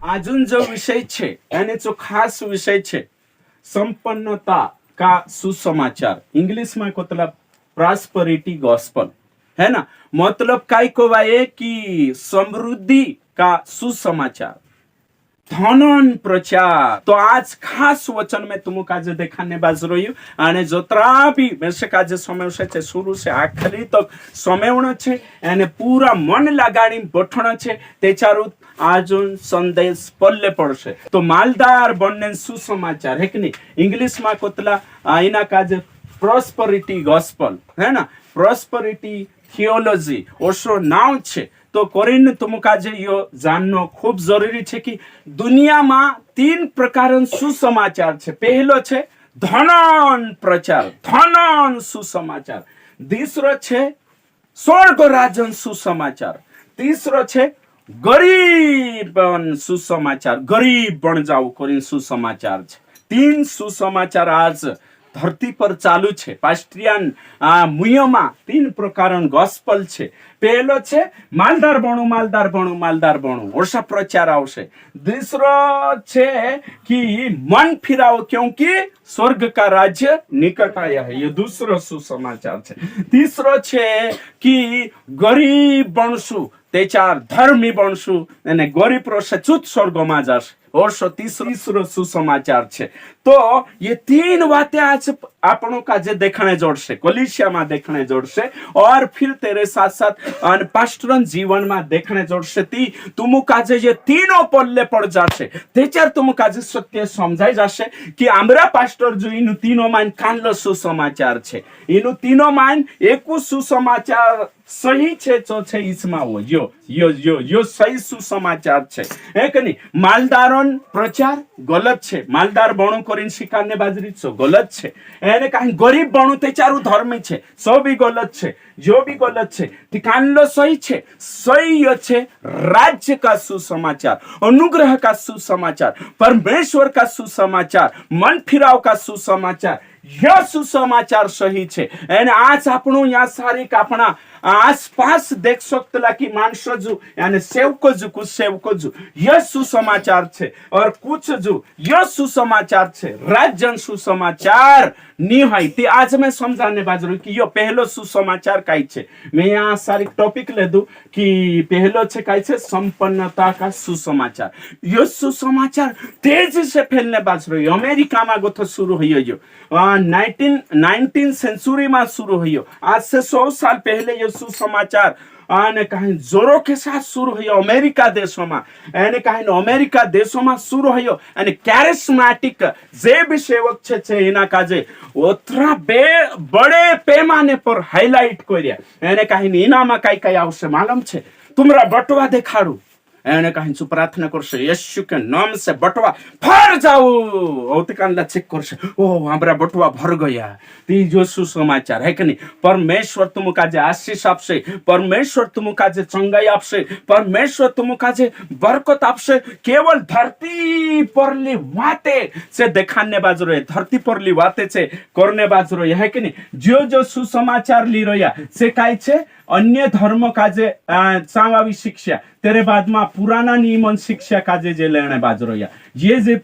अजून जो विषय छे यानी जो खास विषय छे संपन्नता का सुसमाचार, इंग्लिश में मतलब प्रॉस्पेरिटी गॉस्पल है ना। मतलब काय कवाये कि समृद्धि का सुसमाचार, धनन प्रचार। तो आज खास वचन में तुम काजे देखाने बाज रही અને जोतरा भी મેસે કાજે સમય છે शुरू से आखिरी तक समयण છે અને પૂરા મન લગાડીને બઠણ છે તે ચારું આજુન સંદેશ પલ્લે પડશે। તો માલદાર બનને સુસમાચાર હે કે નહીં, इंग्लिश में कोतला आईना काजे प्रोस्पेरिटी गॉस्पल है ना, प्रोस्पेरिटी थियोलॉजी ओशो नाम छे। तो कोरिन तुम काजे यो जाननो खूब जरूरी छे कि दुनिया में 3 प्रकार सुसमाचार छे। पहलो छे धनन प्रचार, धनन सुसमाचार। दूसरो छे स्वर्ग राजन सुसमाचार। तीसरो छे गरीब सुसमाचार, गरीब बन जाओ कोरिन सुसमाचार छे। 3 सुसमाचार आज धरती पर चालू छे। पास्ट्रियन मुयमा 3 प्रकार गॉस्पल छे। पहलो छे मालदार बणो, मालदार बणो, मालदार बणो, ओसा प्रचार आवशे। दूसरो छे कि मन फिराओ क्योंकि स्वर्ग का राज्य निकट आया है, ये दूसरो सुसमाचार छे। तीसरो छे कि गरीब बनशु ते 4 धर्मी बनशु અને ગરીબ રોશે ચૂત સ્વર્ગમાં જશે। और तीसरो सुसमाचार छे। तो ये 3 बातें आज आपनों का जे देखने जोड़से, कोलिशिया में देखने जोड़से और फिर तेरे साथ साथ पास्टरन जीवन में देखने जोड़से। ती तुम का जे ये तीनों पल्ले पड़ जाशे, तेचार तुम का जे सत्य समझाई जाशे कि आमरा पास्टर जो इनु तीनों मान कानलो सुसमाचार छे, इनु तीनों मान एकु सुसमाचार सही छे जो छे इसमा हो यो यो यो यो सही सुसमाचार छे है कि नहीं। मालदारोन प्रचार गलत छे, मालदार बणो करीने शिकारने बाजरी छो गलत छे। एने काई गरीब बणो ते चारू धर्मी छे, सो भी गलत छे, जो भी गलत छे। ठिकानलो सही छे, सही छे राज्य का सुसमाचार, अनुग्रह का सुसमाचार, परमेश्वर का सुसमाचार, मन फिराव का सुसमाचार, यह सुसमाचार सही छे। एने आज आपणो या सारी आपणा आसपास देख सकतला कि मानसो जो यानी सेवको जो कुछ सेवको जो यह सुसमाचार छे और कुछ जो यह सुसमाचार छे राज्य सुसमाचार नहीं है। ते आज मैं समझाने बाज रही कि यो पहलो सुसमाचार काई छे। मैं यहाँ सारी टॉपिक ले दूं कि पहलो छे काई छे संपन्नता का सुसमाचार। यो सुसमाचार तेजी से फैलने बाज रही। अमेरिका में गोथो शुरू हुई यो 19 सेंचुरी में शुरू हुई। आज से 100 साल पहले ये सुसमाचार आने कहीं जोरों के साथ शुरू हुई अमेरिका देशों में, यानी कहीं अमेरिका देशों में शुरू हुई। यानी कैरिस्मेटिक जे भी सेवक छे इना काजे उतरा बड़े पैमाने पर हाईलाइट करिया। यानी कहीं इना में कई कई आवश्य मालूम छे, तुमरा बटवा देखाड़ू। एने कहीं सु प्रार्थना करशे यीशु के नाम से बटवा भर जाओ। औतिकानला चेक करशे, ओ हमरा बटवा भर गया। ती जो सुसमाचार है कि नहीं। परमेश्वर तुम काजे आशीष आपसे, परमेश्वर तुम काजे चंगाई आपसे, परमेश्वर तुम काजे बरकत आपसे। केवल धरती परली वाते से देखाने बाज रहे, धरती परली वाते से करने बाज रहे है कि नहीं। जो जो सुसमाचार ली रहा से काई छे अन्य धर्म काजे सामावी शिक्षा तेरे बाद में पुराना नियमन शिक्षा काजे जे लेने बाज रहा। ये जे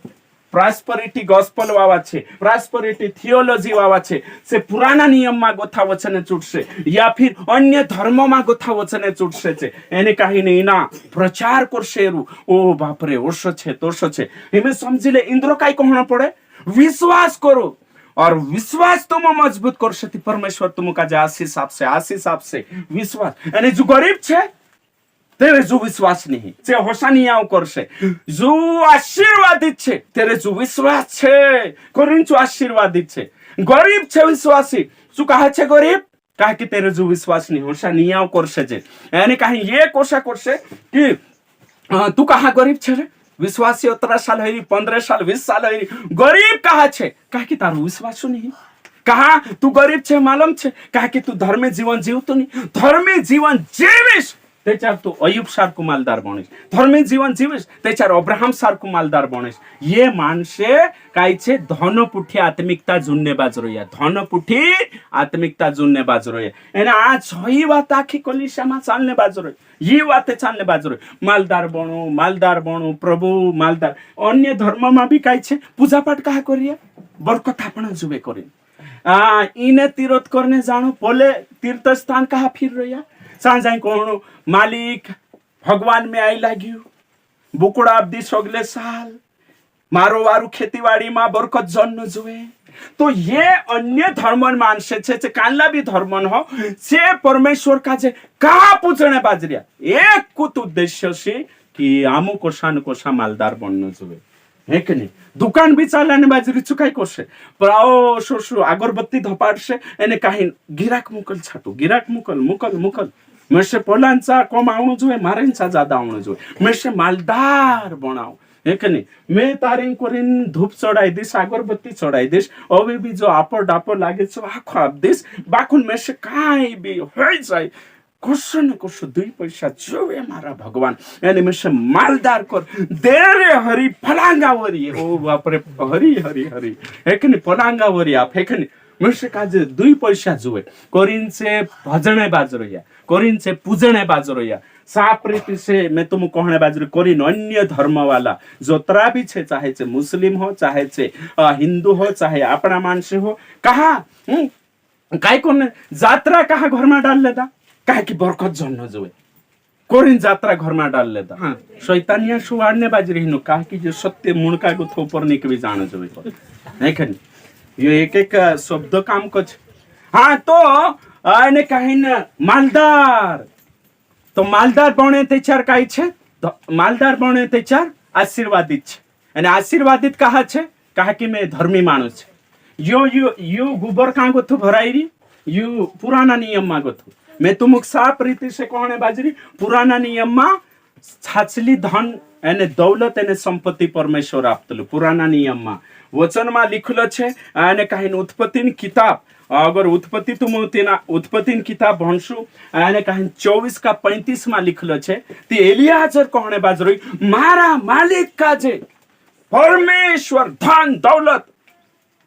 प्रॉस्पेरिटी गॉस्पल वावा छे, प्रॉस्पेरिटी थियोलॉजी वावा छे से पुराना नियम में गोथा वचने चूटशे या फिर अन्य धर्म में गोथा वचने चूटशे छे। एने कहीं नहीं ना प्रचार करशे। ओ बाप रे ओशो छे तोशो छे एमे समझी ले। इंद्र काई कहना पड़े, विश्वास करो और विश्वास तुम मजबूत करशे ती परमेश्वर तुम का आशीष आपसे, आशीष आपसे विश्वास। यानी जो गरीब छे तेरे जो विश्वास नहीं से होशानियाओ करशे, जो आशीर्वादित छे तेरे जो विश्वास छे कोरिन जो आशीर्वादित छे। गरीब छे विश्वासी जो कहा छे गरीब कहा कि तेरे जो विश्वास नहीं होशानियाओ करशे जे। यानी कहीं ये कोशा करशे कि तू कहा गरीब छे रे, विश्वासी 17 साल है 15 साल 20 साल है, गरीब कहा छे कहा कि तारो विश्वास नहीं। कहा तू गरीब छे मालूम छे कहा कि तू धर्मी जीवन जीवतो नहीं, धर्मी जीवन जीविश त्याच्यावर तू अयुब सारखं मालदार बनेस, धर्मी जीवन जीवीस त्याच्यावर अब्राहम सारखं मालदार बनेस. ये माणसे कायचे धनपुठी आत्मिकता जुन्ने बाजरोया, धनपुठी आत्मिकता जुन्ने बाजरोया. એને આ છઈ વાત આખી કલીસામાં ચાલને બાજરો, ये वाते चालने बाजरो. मालदार बनो प्रभु मालदार. अन्य धर्ममा भी काय छे पूजापाठ कहा करिए, बरकत आपण जुबे करे. इने तीर्थ करने जानो बोले तीर्थ स्थान कहा फिर रहिया. सांजाई कोणो मालिक भगवान में आई लाग्यो, बुकुड़ा अब्दी सगले साल मारो वारू खेतीवाड़ी में बरकत जन्म जुए. तो ये अन्य धर्मन माणसे छे कानला भी धर्मन हो से परमेश्वर का जे का पूजणे बाजरिया एक कुत उद्देश्य से कि आमु कोशा न कोशा मालदार बननो जुवे, है कि नहीं. दुकान बी चालने बाजरी चुकाई करशे प्राओ शोशो अगरबत्ती धपाडशे एने काही गिराक मुकल छाटू, गिराक मुकल मेसे पोलांचा कम आवणो जुवे, मारेंचा ज्यादा आवणो जुवे. मेसे मालदार बनाव, है कि नहीं. मैं तारिंग करीन धूप चढ़ाई दिस, अगरबत्ती चढ़ाई दिस, अभी भी जो आपड़ डापड़ लागे छो आखो आप दिस, बाकुन में से काई भी हो जाए कसो न कसो दुई पैसा जुवे मारा भगवान यानी में से मालदार कर देरे हरी फलांगावरी. ओ बाप रे, हरी हरी हरी, है कि नहीं. फलांगावरी आप, है कि नहीं. में से काजे दुई पैसा जुवे करीन से भजने बाजरोया, करीन से पूजने बाजरोया. साफ रीति से मैं तुम कहने बाजरी करीन अन्य धर्म वाला जोतरा भी छे, चाहे छे मुस्लिम हो, चाहे छे हिंदू हो, चाहे अपना मानसे हो, कहा काय कोने जात्रा कहा घर में डाल लेता, कहा कि बरकत जन्म जुए करीन जात्रा घर में डाल लेता. हाँ शैतानिया सुवाड़ने बाजरी हिनो कहा कि जो सत्य मुणका को थोपर निक भी जान जुए, नहीं खनी. ये एक शब्द काम कछ. हाँ तो आने कहीं न मालदार, तो मालदार बने त्याच्यार काय छे, मालदार बने त्याच्यार आशीर्वादित छे. અને આશીર્વાદિત કહા છે, કહા કે મેં ધર્મી માણસ છે. यो गोबर कहाँ गोथु भराई यो पुराना नियम में गोथु. मैं तुमुक साफ रीति से कहने बाजरी पुराना नियम में छाछली धन एने दौलत एने संपत्ति परमेश्वर आपतलु. पुराना नियम में वचन में लिखलो छे અને કહીને उत्पत्ति किताब, अगर उत्पत्ति तुम उत्पत्ति किताब भणसु અને कहीं 24 का 35 में लिखलो छे ते एलियाजर कहने बाजरो मारा मालिक का जे परमेश्वर धन दौलत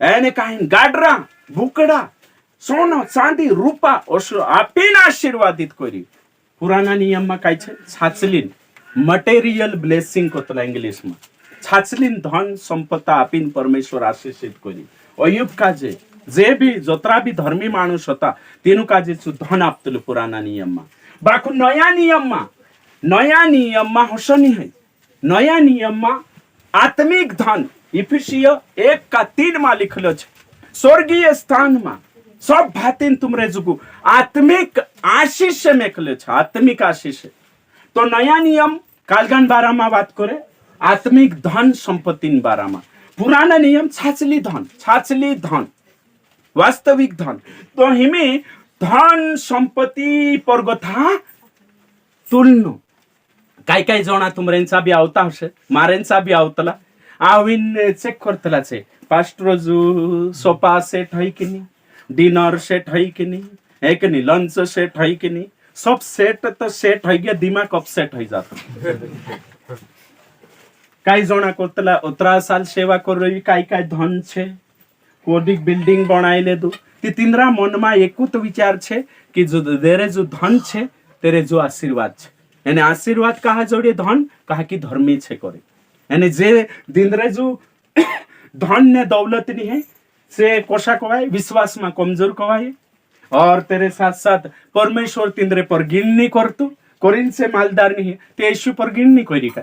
એને કहीं गाडरा बुकड़ा सोनो चांदी रूपा ओसो आपीने आशीर्वादित करी. पुराना नियम में काय छे छाछलीन मटेरियल ब्लेसिंग कोतला इंग्लिश में छाछलीन धन संपत्ता आपीन परमेश्वर आशीषित करी. अयुब काजे जे भी जोतरा भी धर्मी माणूस होता तेनु काजे धन आपतलु पुराना नियम में. बाकू नया नियम में होशो नहीं है. नया नियम में आत्मिक धन इफिसियो 1:3 में लिखलो छे स्वर्गीय स्थान में सब भातीन तुमरे जुगु आत्मिक आशीष मेकले छे, आत्मिक आशीष. तो नया नियम कालगान बारा में बात करे आत्मिक धन संपत्ति बारा में. पुराना नियम छाछली धन वास्तविक धन. तो हिमे धन संपत्ति परगथा तुलनो काय काय जणा तुमरेंचा बी आवता हशे, मारेंचा बी आवतला. आविन चेक करतला छे पास्टर जो सोफा सेट है कि नहीं, डिनर सेट है कि नहीं, है कि नहीं, लंच सेट है कि नहीं. सब सेट तो सेट है गया, दिमाग अपसेट है जाता. काय जना करतला 18 साल सेवा कर रही, काय काय धन छे कोडी बिल्डिंग बनाई ले दो. ती तिंद्रा मन में एकूत विचार छे कि जो देरे जो धन छे तेरे जो आशीर्वाद छे. एने आशीर्वाद कहा जोड़े धन कहा कि धर्मी छे करे. एने जे दिनरे जो धन ने दौलत नहीं है से कोशा कवाए विश्वास में कमजोर कवाए. और तेरे साथ साथ परमेश्वर तिंद्रे पर गिननी करतु करीन से मालदार नहीं ते यीशु पर गिननी करी का.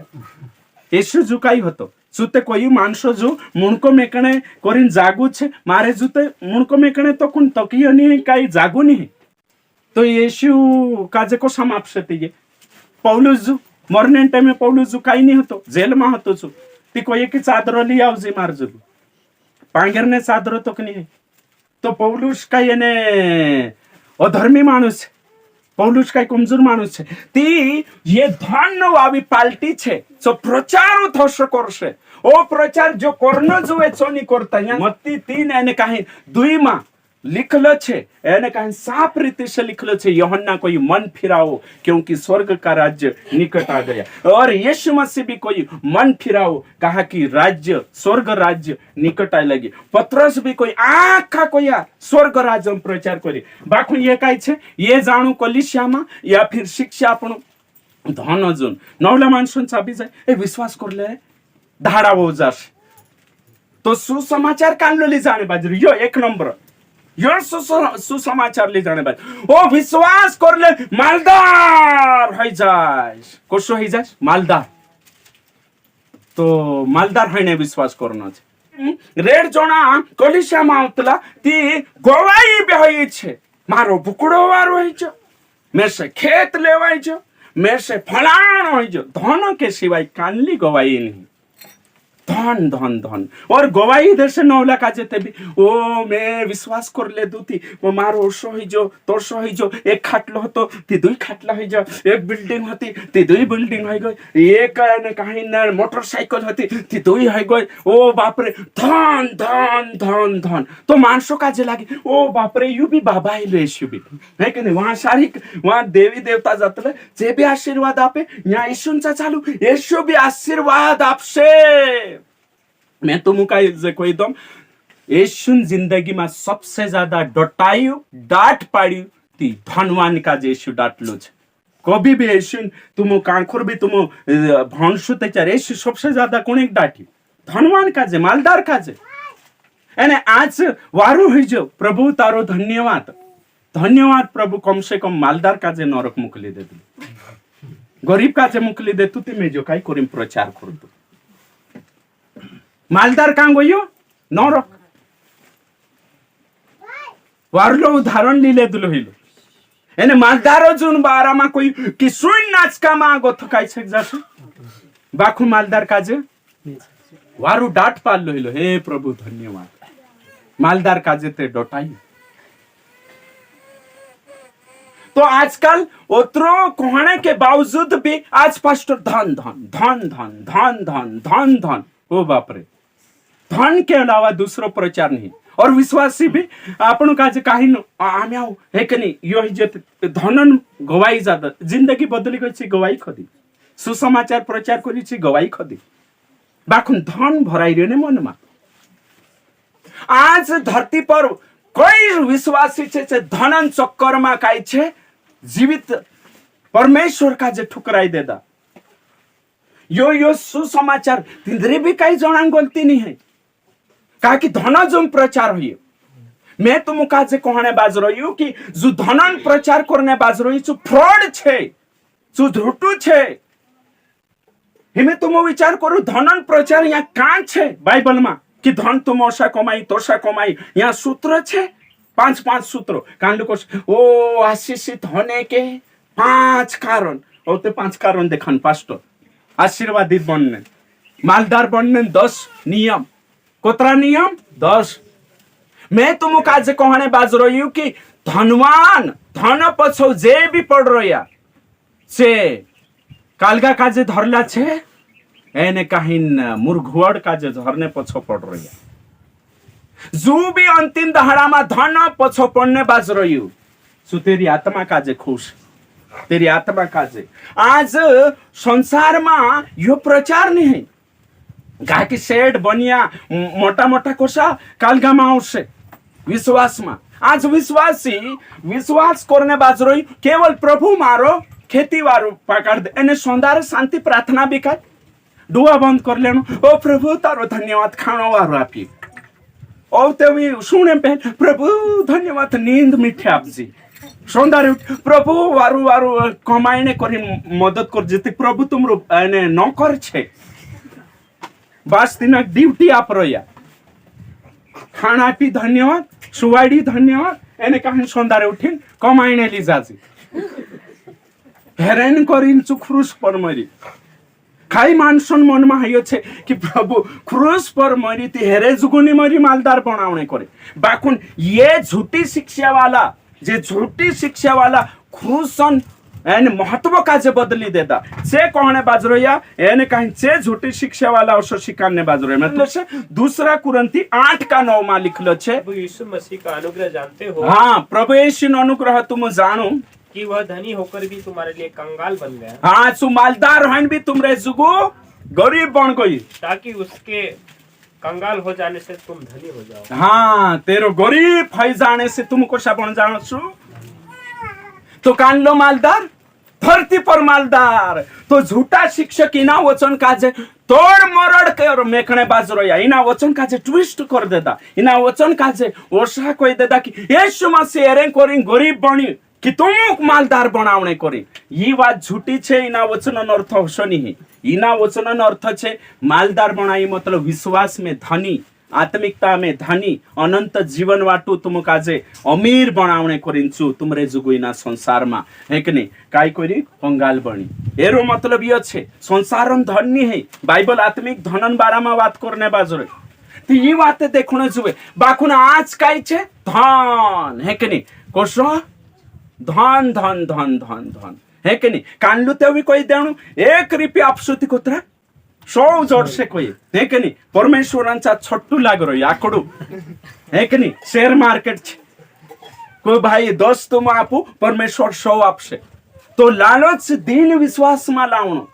यीशु जो काही होतो जुते कोई माणसो जो मुणको मेकणे करीन जागू छे मारे जुते मुणको मेकणे तो कोण तकियो नहीं काही जागू नहीं. तो यीशु काजे को समाप्त ते पौलुस जो मरने टाइम पौलुस जो काही नहीं होतो जेल में होतो जो ती कोई की चादर ली आवजी मार जो पांगरने चादर तो नहीं है. तो पौलुस काही एने अधर्मी माणूस है, पौलुस काही कमजोर माणूस है. ती ये धन वावी पाल्टी छे जो प्रचार थोसो करशे ओ प्रचार जो करनो जुए चोनी करता. मत्ती 3 एने काही 2 मा लिखलो छे एने कहीं साफ रीति से लिखलो छे, यूहन्ना कोई मन फिराओ क्योंकि स्वर्ग का राज्य निकट आ गया। और यीशु मसीह भी कोई मन फिराओ, कहा कि राज्य स्वर्ग राज्य निकट आ लगी। पत्रस भी कोई आखा कोई स्वर्ग राज्य प्रचार करे। बाखु ये काय छे, ये जाणू कलिसियामा या फिर शिक्षा आपण धन अजून नवला माणसांचा बी जाय ए विश्वास करले धाडा हो जाश तो सुसमाचार काढलो ली जाणे बाजरी यो एक नंबर यो सुसमाचार ली जाणे बाजरी ओ विश्वास करले मालदार होई जाय कसो होई जाय मालदार तो मालदार होईने विश्वास करनो छे। रेड जोना कलिसिया मावतला ती गोवाई बे होई छे मारो बुकड़ो वार होई छ में से खेत लेवाई छ में से फलाण होई छ धन के सिवाय कानली गवाई नहीं धन धन धन और गवाही इधर से नौला का जेते भी ओ मैं विश्वास कर ले दूती वो मारो सो ही जो तो सो ही जो एक खाटलो तो ती दुई खाटला ही जो एक बिल्डिंग होती ती दुई बिल्डिंग हो गई एक ने कहीं न मोटरसाइकिल होती ती दुई हो गई ओ बाप रे धन धन धन धन तो मानसो का जे लागे ओ बाप रे यू भी बाबा ही ले यीशु भी है कि नहीं वहां सारी वहां देवी देवता जातले जे भी आशीर्वाद आपे यहाँ यीशुंचा चालू यीशु भी आशीर्वाद आपसे। मैं तुमको कोई दम यीशु जिंदगी में सबसे ज्यादा डटायु डांट पाड़ी थी धनवान का यीशु डांट लो कभी भी यीशु तुम कांखुर भी तुम भंसुते चार यीशु सबसे ज्यादा कौन एक डांटी धनवान का जे मालदार का जे एने आज वारू हुई जो प्रभु तारो धन्यवाद धन्यवाद प्रभु कम से कम मालदार का जे नरक मुकली दे गरीब का जे मुकली दे तू मैं जो कई करीम प्रचार कर दू मालदार कहाँ गयो नरक वारलो उदाहरण लीले दुलो हिलो एने मालदारो जुन बारामा कोई कि सुन नाचका मा गो थकाई छक जासु बाखु मालदार काजे वारु डाट पाल्लो हिलो हे प्रभु धन्यवाद मालदार काजे ते डटाई। तो आजकल उतरो कोहने के बावजूद भी आज पास्टर धन धन धन धन धन धन धन धन ओ बाप रे धन के अलावा दूसरो प्रचार नहीं और विश्वासी भी आपण का जे काही आम्ही आऊ हे की नाही यो जे धनन गवाई जात जिंदगी बदली गई गवाई खदी सुसमाचार प्रचार करी गवाई खदी बाखुन धन भराई रे मन में आज धरती पर कोई विश्वासी छे धनन चक्कर में काई छे जीवित परमेश्वर का जे ठुकराई देदा यो सुसमाचार तिंदरे भी कई जना गलती नहीं है कहा कि धन जो प्रचार हुई मैं तुम का जे कहने बाज रही हूं कि जो धनन प्रचार करने बाज रही जो फ्रॉड छे जो झूठू छे हिमे तुम विचार करो धनन प्रचार यहाँ कां छे बाइबल में कि धन तुम ओसा कमाई तोसा कमाई यहाँ सूत्र छे 5 सूत्र कांड को ओ आशीषित होने के 5 कारण और 5 कारण देखन पास्टर आशीर्वादित बनने मालदार बनने 10 नियम कोतरा नियम 10 मैं तुम काज कहने बाज रही हूं कि धनवान धन पछौ जे भी पड़ रहा से कालगा काजे धरला छे एने कहीं मुरघुड़ काजे धरने पछो पड़ रहा जो भी अंतिम दहाड़ा में धन पछो पड़ने बाज रही हूं सो तेरी आत्मा काजे खुश तेरी आत्मा काजे आज संसार में यो प्रचार नहीं है गा की सेठ बनिया मोटा मोटा कोसा कालगा में आवश्य विश्वास में आज विश्वासी विश्वास करने बाज रही केवल प्रभु मारो खेती वारो पकड़ दे एने सौंदर्य शांति प्रार्थना भी कर दुआ बंद कर लेनो ओ प्रभु तारो धन्यवाद खानो वारो आपी ओ ते भी सुने पे प्रभु धन्यवाद नींद मिठे आप जी सौंदर्य प्रभु वारु वारु कमाईने करी मदद कर जेते प्रभु तुमरो एने नौकर छे बस दिन ड्यूटी आप रहिया खाना पी धन्यवाद सुवाड़ी धन्यवाद एने कहीं सौंदर्य उठिन कमाईने ली जाजी हेरेन करिन चु क्रूस पर मरी खाई मानसन मन में हायो छे कि प्रभु क्रूस पर मरी ती हेरे जुगुनी मरी मालदार बनावने करे बाकुन ये झूठी शिक्षा वाला जे झूठी शिक्षा वाला क्रूसन एने महत्व काजे बदली देता से कहने बाजरोया एने कहीं से झूठी शिक्षा वाला और शिकाने बाजरोया मतलब से दूसरा कुरंती 8:9 में लिखलो छे प्रभु यीशु मसीह का अनुग्रह जानते हो। हाँ, प्रभु यीशु नो अनुग्रह तुम जानो कि वह धनी होकर भी तुम्हारे लिए कंगाल बन गया, हाँ सु मालदार हन भी तुमरे जुगो गरीब बन गई, ताकि उसके कंगाल हो जाने से तुम धनी हो जाओ। हाँ तेरो गरीब हो जाने से तुमको सा बन जानो छु। तो कान लो मालदार धरती पर मालदार तो झूठा शिक्षक इना वचन काजे तोड़ मरड़ के और मेखने बाजरोया इना वचन काजे ट्विस्ट कर देता, इना वचन काजे ओसा कोई देता कि यीशु मसीह एरें कोरिंग गरीब बनी कि तुम मालदार बनावणे कोरी। ये बात झूठी छे, इना वचन अर्थ होशो नहीं। इना वचन अर्थ छे मालदार बनाई मतलब विश्वास में धनी, आत्मिकता में धनी, अनंत जीवन वाटू तुम काजे अमीर बनावणे करिन्छु तुमरे जुगु इना संसार मा है कि नहीं काई कोरी कंगाल बनी। एरो मतलब ये छे संसारन धन नहीं है, बाइबल आत्मिक धनन बारा में बात करने बाजरे तो ये बात देखने जुए बाकुन आज काई छे धन है कि नहीं कोसो धन धन धन धन धन है कि नहीं कानलू ते भी कोई देणु 1 रुपया आपसुती कोत्रा 100 जोडशे कोई है कि नहीं परमेश्वरांचा छोट्टू लागरो याकडू है कि नहीं शेअर मार्केट कोई भाई 10 तुम आपू परमेश्वर 100 आपसे तो लालच दिन विश्वास में लावणो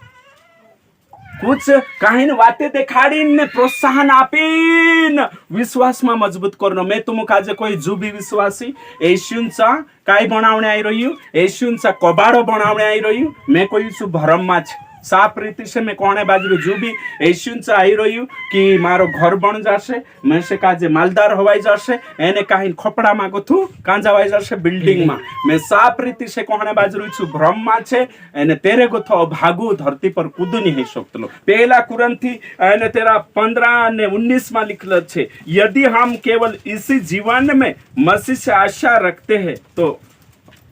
कुछ काही वाते देखाडीन ने प्रोत्साहन आपीन विश्वास में मजबूत करनो। मैं तुम काजे कोई जुबी विश्वासी येशूंचा काय बनावणे आई रही हूँ, येशूंचा कबाड़ो बनावणे आई रही हूँ। मैं कोई सु भरम मा साफ रीति से मैं कोने बाजू जुबी येशूंचा आई रही हूँ कि मारो घर बन जाशे, मैं से काजे मालदार हवाई जाशे एने काही खोपड़ा मागो थू कांजा वाई जाशे बिल्डिंग मा। मैं साफ रीति से कोने बाजू छु भ्रम मा छे एने तेरे गो थो भागू धरती पर कूदू नहीं सकतलो। पहला कुरंथी एने तेरा 15 ने 19 में लिखल छे यदि हम केवल इसी जीवन में मसीह से आशा रखते हैं तो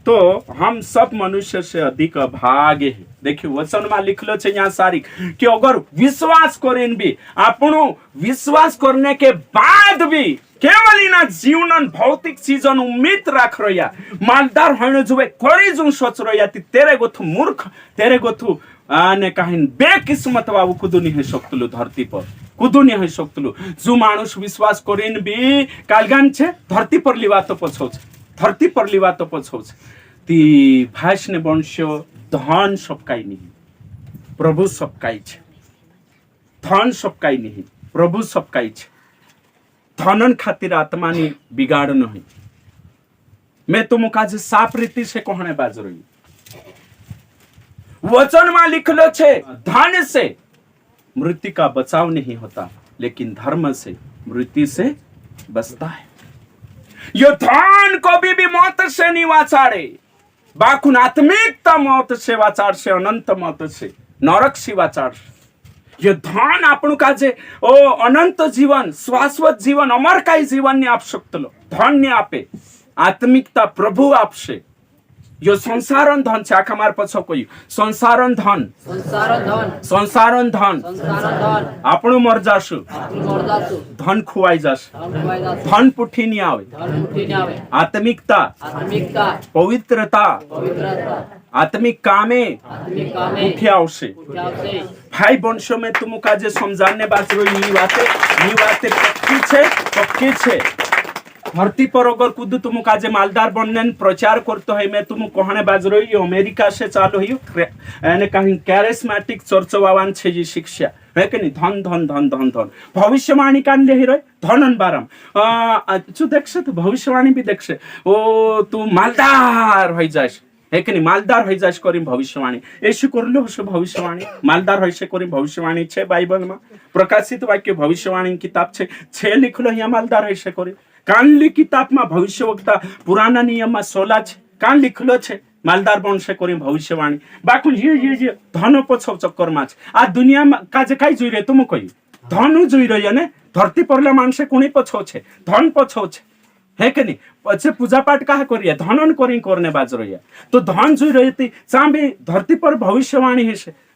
हम सब मनुष्य से अधिक भागे हैं। देखिए वचन में लिखलो छे यहाँ सारी कि अगर विश्वास करें भी आपनो विश्वास करने के बाद भी केवल इना जीवन भौतिक चीजन उम्मीद रख रहा मालदार होने जुए करी जो सोच रहा तेरे गोथु मूर्ख तेरे गोथु आने कहीं बेकिस्मत बाबू कुदू नहीं है सकतलु धरती पर कुदू नहीं है सकतलु जो मानुष विश्वास करें भी कालगान छे धरती पर लिवा तो पछोछ धरती पर लिवा तो पछोछ ती भाष ने वंशो धन सबकाई नहीं प्रभु सबकाई छे धन सबकाई नहीं प्रभु सबकाई छे धनन खातिर आत्मा ने बिगाड़ नहीं। मैं तुम काजे साफ रीति से कहने बाज रही वचन में लिखलो छे धन से मृत्यु का बचाव नहीं होता लेकिन धर्म से मृत्यु से बचता है। यो धन कभी भी मौत से नहीं वाचाड़े बाकुन आत्मिकता मौत से वाचाड़ से अनंत मौत से नरक से वाचाड़ ये धन आपनु काजे ओ अनंत जीवन शाश्वत जीवन अमर काई जीवन ने आप सकतलो धन ने आपे आत्मिकता प्रभु आपसे यो संसारन धन छे आखा मार पछो कोई संसारन धन संसारन धन आपनु मर जासु धन खुवाई जासु धन पुठी नहीं आवे आत्मिकता पवित्रता आत्मिक कामे उठे आवश्य भाई वंशों में तुम काजे समझाने बात ये बातें पक्की छे धरती पर अगर कुछ तुम काजे मालदार बनने प्रचार करते है मैं तुम कहने बाज रही अमेरिका से चालू ही कहीं कैरिस्मेटिक चर्च वावान छे जी शिक्षा है कि नहीं धन धन धन धन धन भविष्यवाणी कान ले रहे धनन बारम तू देख तो भविष्यवाणी भी देख ओ तू मालदार हो जाए है कि नहीं मालदार हो जाए करी भविष्यवाणी ऐसी करलो हो भविष्यवाणी मालदार हो करी भविष्यवाणी छे बाइबल में प्रकाशित वाक्य भविष्यवाणी किताब छे लिखलो यहाँ मालदार हो करी कानली किताब में भविष्यवक्ता पुराना नियम में 16 छे कान लिखलो छे मालदार वंशे करी भविष्यवाणी बाकु ये धन पछौ चक्कर में आ दुनिया में काजे काई जुई रे तुम कही धन जुई रही ने धरती परला मानसे कुणी पछौ छे धन पछौ छे है कि नहीं अच्छे पूजा पाठ कहा करिए धनन करी करने बाज रही तो धन जुई रही थी चाहे धरती पर भविष्यवाणी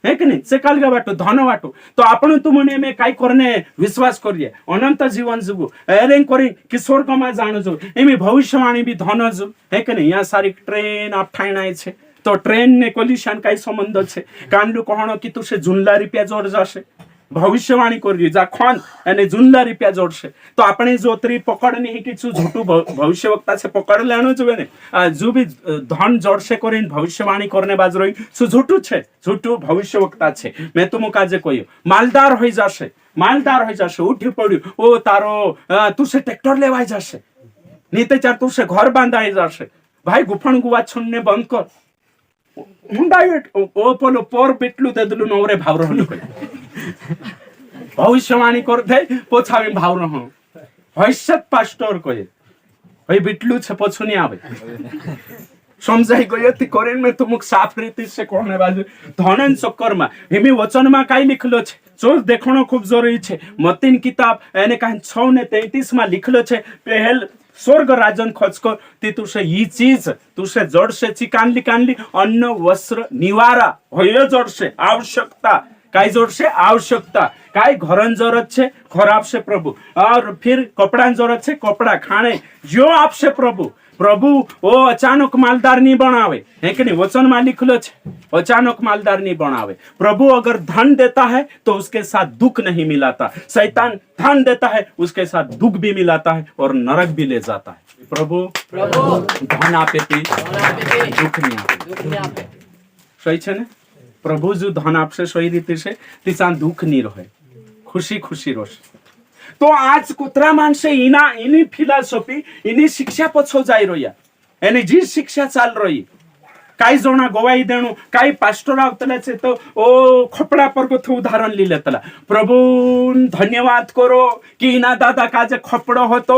है कि नहीं से कालगा बाटो धन बाटो तो आपण तुमने में काई करने विश्वास करिए अनंत जीवन जुगु एरें करी कि स्वर्ग में जानो जो एमे भविष्यवाणी भी धन जो है कि नहीं यहाँ सारी ट्रेन आप ठाइनाई छे તો ટ્રેન ને કોલિશન કઈ સંબંધ છે કાંડલું કહણો કે તું છે જુનલા રૂપિયા જોડ જશે ભવિષ્યવાણી કરી જા ખોન અને જુનલા રૂપિયા જોડશે તો આપણે જોતરી પકડ નહીં કે શું જૂઠું ભવિષ્ય વક્તા છે પકડ લેણું જોઈએ ને જો બી ધન જોડશે કરીને ભવિષ્યવાણી કરને બાજ રહી શું જૂઠું છે જૂઠું ભવિષ્ય વક્તા છે મેં તો કાજે કહ્યું માલદાર હોઈ જશે ઉઠી પડ્યું ઓ તારો તું છે ટ્રેક્ટર લેવાઈ જશે નહીં તે ચાર તું છે ઘર બાંધાઈ જશે ભાઈ ગુફણ ગુવા છૂનને બંધ કર હું ડાયટ ઓ પોલો પોર બેટલું તેદલું નવરે ભાવ રહું ભવિષ્યવાણી કરતે પોછાવી ભાવ રહું ભવિષ્યત પાસ્ટર કહે ભાઈ બેટલું છે પછું નહીં આવે સમજાઈ ગયો તી કરીને મેં તું મુખ સાફ રીતિ છે કોને બાજુ ધનન ચક્કરમાં હિમી વચનમાં કાઈ લીખેલો છે જો દેખણો ખૂબ જરૂરી છે મતીન કિતાબ એને કાંઈ 6 ને 33 માં લીખેલો છે પહેલ स्वर्ग राजन खोज कर ती तुसे ही चीज तुसे जड़ से कानली कानली अन्न वस्त्र निवारा होय जड़ से आवश्यकता काई जड़ से आवश्यकता काई घरन जरूरत छे घर आपसे प्रभु और फिर कपड़ा जरूरत छे कपड़ा खाने जो आपसे प्रभु प्रभु ओ अचानक मालदार नहीं बनावे है कि नहीं वचन में लिखलो छे अचानक मालदार नहीं बनावे प्रभु अगर धन देता है तो उसके साथ दुख नहीं मिलाता शैतान धन देता है उसके साथ दुख भी मिलाता है और नरक भी ले जाता है प्रभु धन आपे ती दुख नहीं आपे सही छे ने प्रभु जो धन आपसे सही रीते से तिसा दुख नहीं रहे खुशी खुशी रहे तो आज कुतरा मानसे इनी फिलॉसफी इनी शिक्षा पछो जाई रह्या एनी जी शिक्षा चाल रही काई जोना गवाई देणु काई पास्टर आवतला छे तो ओ खपड़ा पर को उदाहरण ली लेतला प्रभु धन्यवाद करो कि इना दादा काजे खपड़ो होतो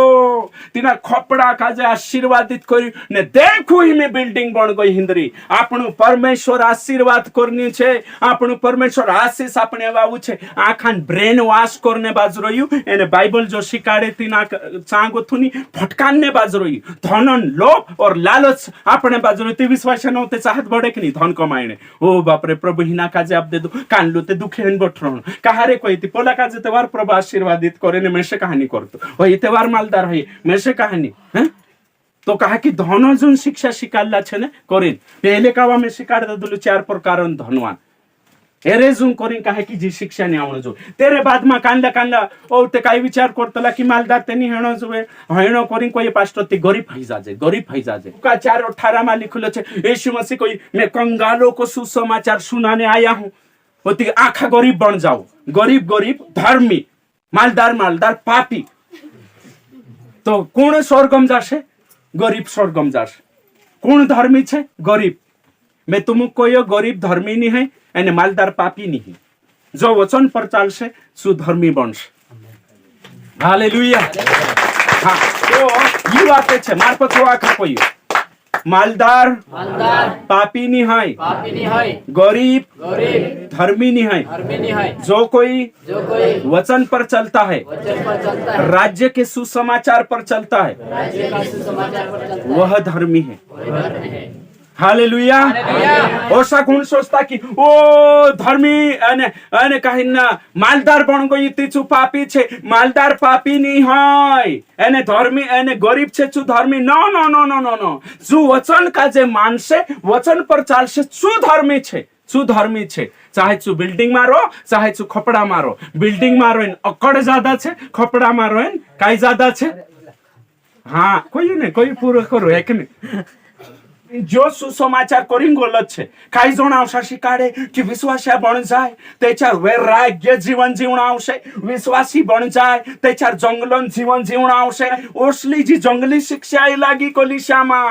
तिना खपड़ा काजे आशीर्वादित करी ने देखो ही में बिल्डिंग बन गई हिंदरी आपनु परमेश्वर आशीर्वाद करनी छे आपनु परमेश्वर आशीष आपने वावु छे आखान ब्रेन वॉश करने बाज रह्यु एने बाइबल जो शिकाड़े तिना चांगो थुनी फटकान ने बाज रह्यु धनन लोभ और लालच आपने बाज रह्यु ते विश्वास न ते चाहत बड़े कि नहीं धन कमाइने ओ बाप रे प्रभु हिना काजे आप दे दो कानलु ते दुखे हन बठरण कहारे कोई ती पोला काजे तेवार प्रभु आशीर्वादित करे ने मेसे कहानी करतो होय तेवार मालदार होय मेसे कहानी हैं तो कहा कि धन जोन शिक्षा शिकाल्ला छे ने करिन पहले कावा में शिकार दे दलु 4 प्रकार धनवान एरेजुम करिन कहा कि जी शिक्षा ने आवण जो तेरे बाद में कानला ओ ते काई विचार करतला कि मालदार तेनी हेणो जोवे हेणो करिन कोई पास्टर ते गरीब हई जाजे का 4:18 में लिखलो छे यीशु मसीह कोई मैं कंगालों को सुसमाचार सुनाने आया हूं होती आखा गरीब बन जाओ गरीब धर्मी मालदार पापी तो कोण स्वर्गम जाशे गरीब स्वर्गम जाशे कोण धर्मी छे गरीब मैं तुमको कोई गरीब धर्मी नहीं है एने मालदार पापी नहीं जो वचन पर चालशे सुधर्मी बनशे हालेलुया हाँ तो ये बात छे मार पछो आखा कोई मालदार पापी नहीं है गरीब धर्मी नहीं है जो कोई वचन पर चलता है राज्य के सुसमाचार पर चलता है वह धर्मी है हालेलुया ओसा गुण सोचता कि ओ धर्मी अने कहिना मालदार बन गई तीचु पापी छे मालदार पापी नहीं है एने धर्मी एने गरीब छे छु धर्मी नो जो वचन का जे मानसे वचन पर चालसे छु धर्मी छे चाहे छु बिल्डिंग मारो चाहे छु खपड़ा मारो बिल्डिंग मारो इन अकड़ ज्यादा छे खपड़ा मारो इन काई ज्यादा छे हाँ कोई पूरा करो है कि नहीं जो सुसमाचार करिंग गलत छे काई जण आवशा शिकाडे कि विश्वासी बन जाय तेचार वैराग्य जीवन जीवण आवशे विश्वासी बन जाय तेचार जंगलन जीवन जीवण आवशे ओसली जी जंगली शिक्षा लागी कोलिशामा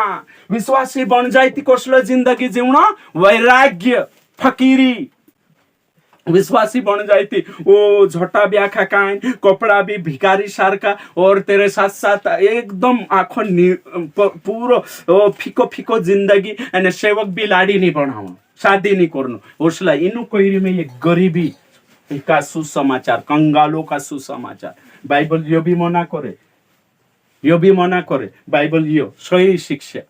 विश्वासी बन जाय ती कसलो जिंदगी जीवण वैराग्य फकीरी विश्वासी बन जाती ओ झटा ब्याखा कान कपड़ा भी भिखारी सारका और तेरे साथ साथ एकदम आँखों पूरा फीको जिंदगी एने सेवक भी लाड़ी नहीं बनावा शादी नहीं करनो उसला इनु कोई में ये गरीबी का सुसमाचार कंगालों का सुसमाचार बाइबल यो भी मना करे बाइबल यो सही शिक्षा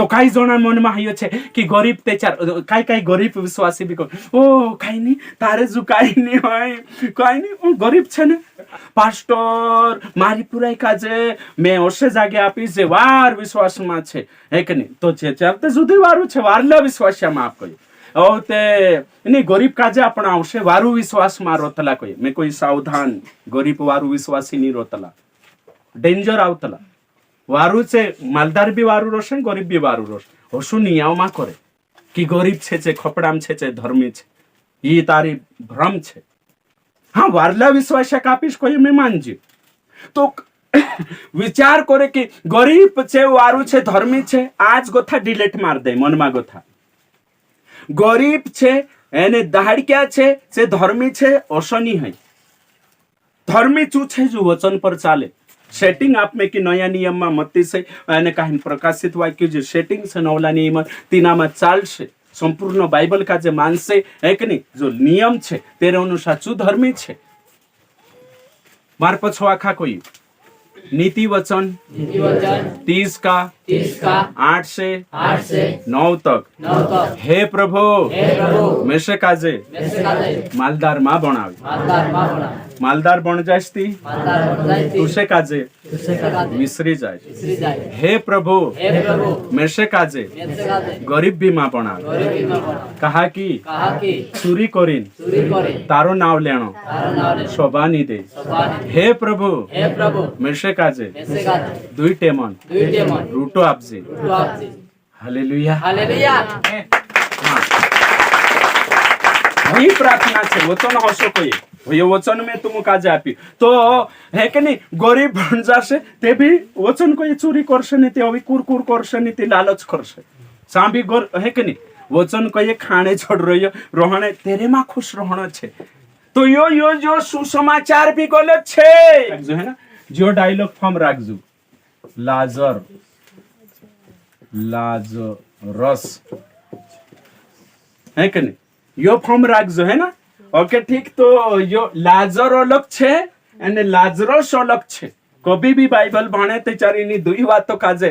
तो काही जण मनमा हायो छे कि गरीब तेचार काही गरीब विश्वासी भी ओ काही नहीं तारे जो काही नहीं होय काही नहीं गरीब छे ने पास्टर मारी पुराई काजे मैं ओसे जागे आपीस जे वार विश्वास में छे हे के नहीं तो छे चारते जुदी वारू छे वारला विश्वास में आप कही ओ ते नहीं गरीब काजे आपण आवशे वारू विश्वास में रोतला कोई मैं कोई सावधान गरीब वारू विश्वासी नहीं रोतला डेंजर आवतला वारू छे मालदार भी वारू रोशे गरीब भी वारू रोश होशु नियाव मा करे कि गरीब छे खपड़ाम छे धर्मी छे ये तारी भ्रम छे हाँ वारला विश्वास कापीश कोई मैं मानजी तो विचार करे कि गरीब छे वारू छे धर्मी छे आज गोथा डिलीट मार दे मन में गोथा गरीब छे एने दाहड़िया छे से धर्मी छे ओशनी है धर्मी चू छे जो वचन पर चाले सेटिंग आप में कि नया नियम में मत्ती से यानी कहीं प्रकाशित वाक्य जो सेटिंग से नवला नियम तीना में चाल से संपूर्ण बाइबल का जो मान से है कि नहीं जो नियम छे तेरे अनुसार चू धर्मी छे मार पछो आखा कोई नीति वचन 30 का 8 से 9 तक हे प्रभु मेशे काजे मालदार माँ बनावे मालदार बन जास्ती तुसे काजे विसरी जाए हे प्रभु मेशे काजे गरीब भी माँ बनावे कहा कि चोरी करीन तारो नाव लेनो शोभानी दे हे प्रभु मेशे काजे दुईटे मन रूटो आपजे हालेलुया वही प्रार्थना छे वचन हसो कोई ये वचन में तुम काजे आपी तो है कि नहीं गरीब बन जासे ते भी वचन को ये चोरी करसे नहीं ते अभी कुरकुर करसे नहीं ते लालच करसे सांभी गोर है कि नहीं वचन को ये खाने छोड़ रही रहने तेरे माँ खुश रहना छे तो यो जो सुसमाचार भी गलत छे जो है ना जो डायलॉग फॉर्म राखजू लाजरस है कि नहीं यो फॉर्म राखजो है ना ओके ठीक तो यो लाजर अलग छे અને લાજરસ अलग छे कभी भी बाइबल भणे ते चारीनी दुई वातो काजे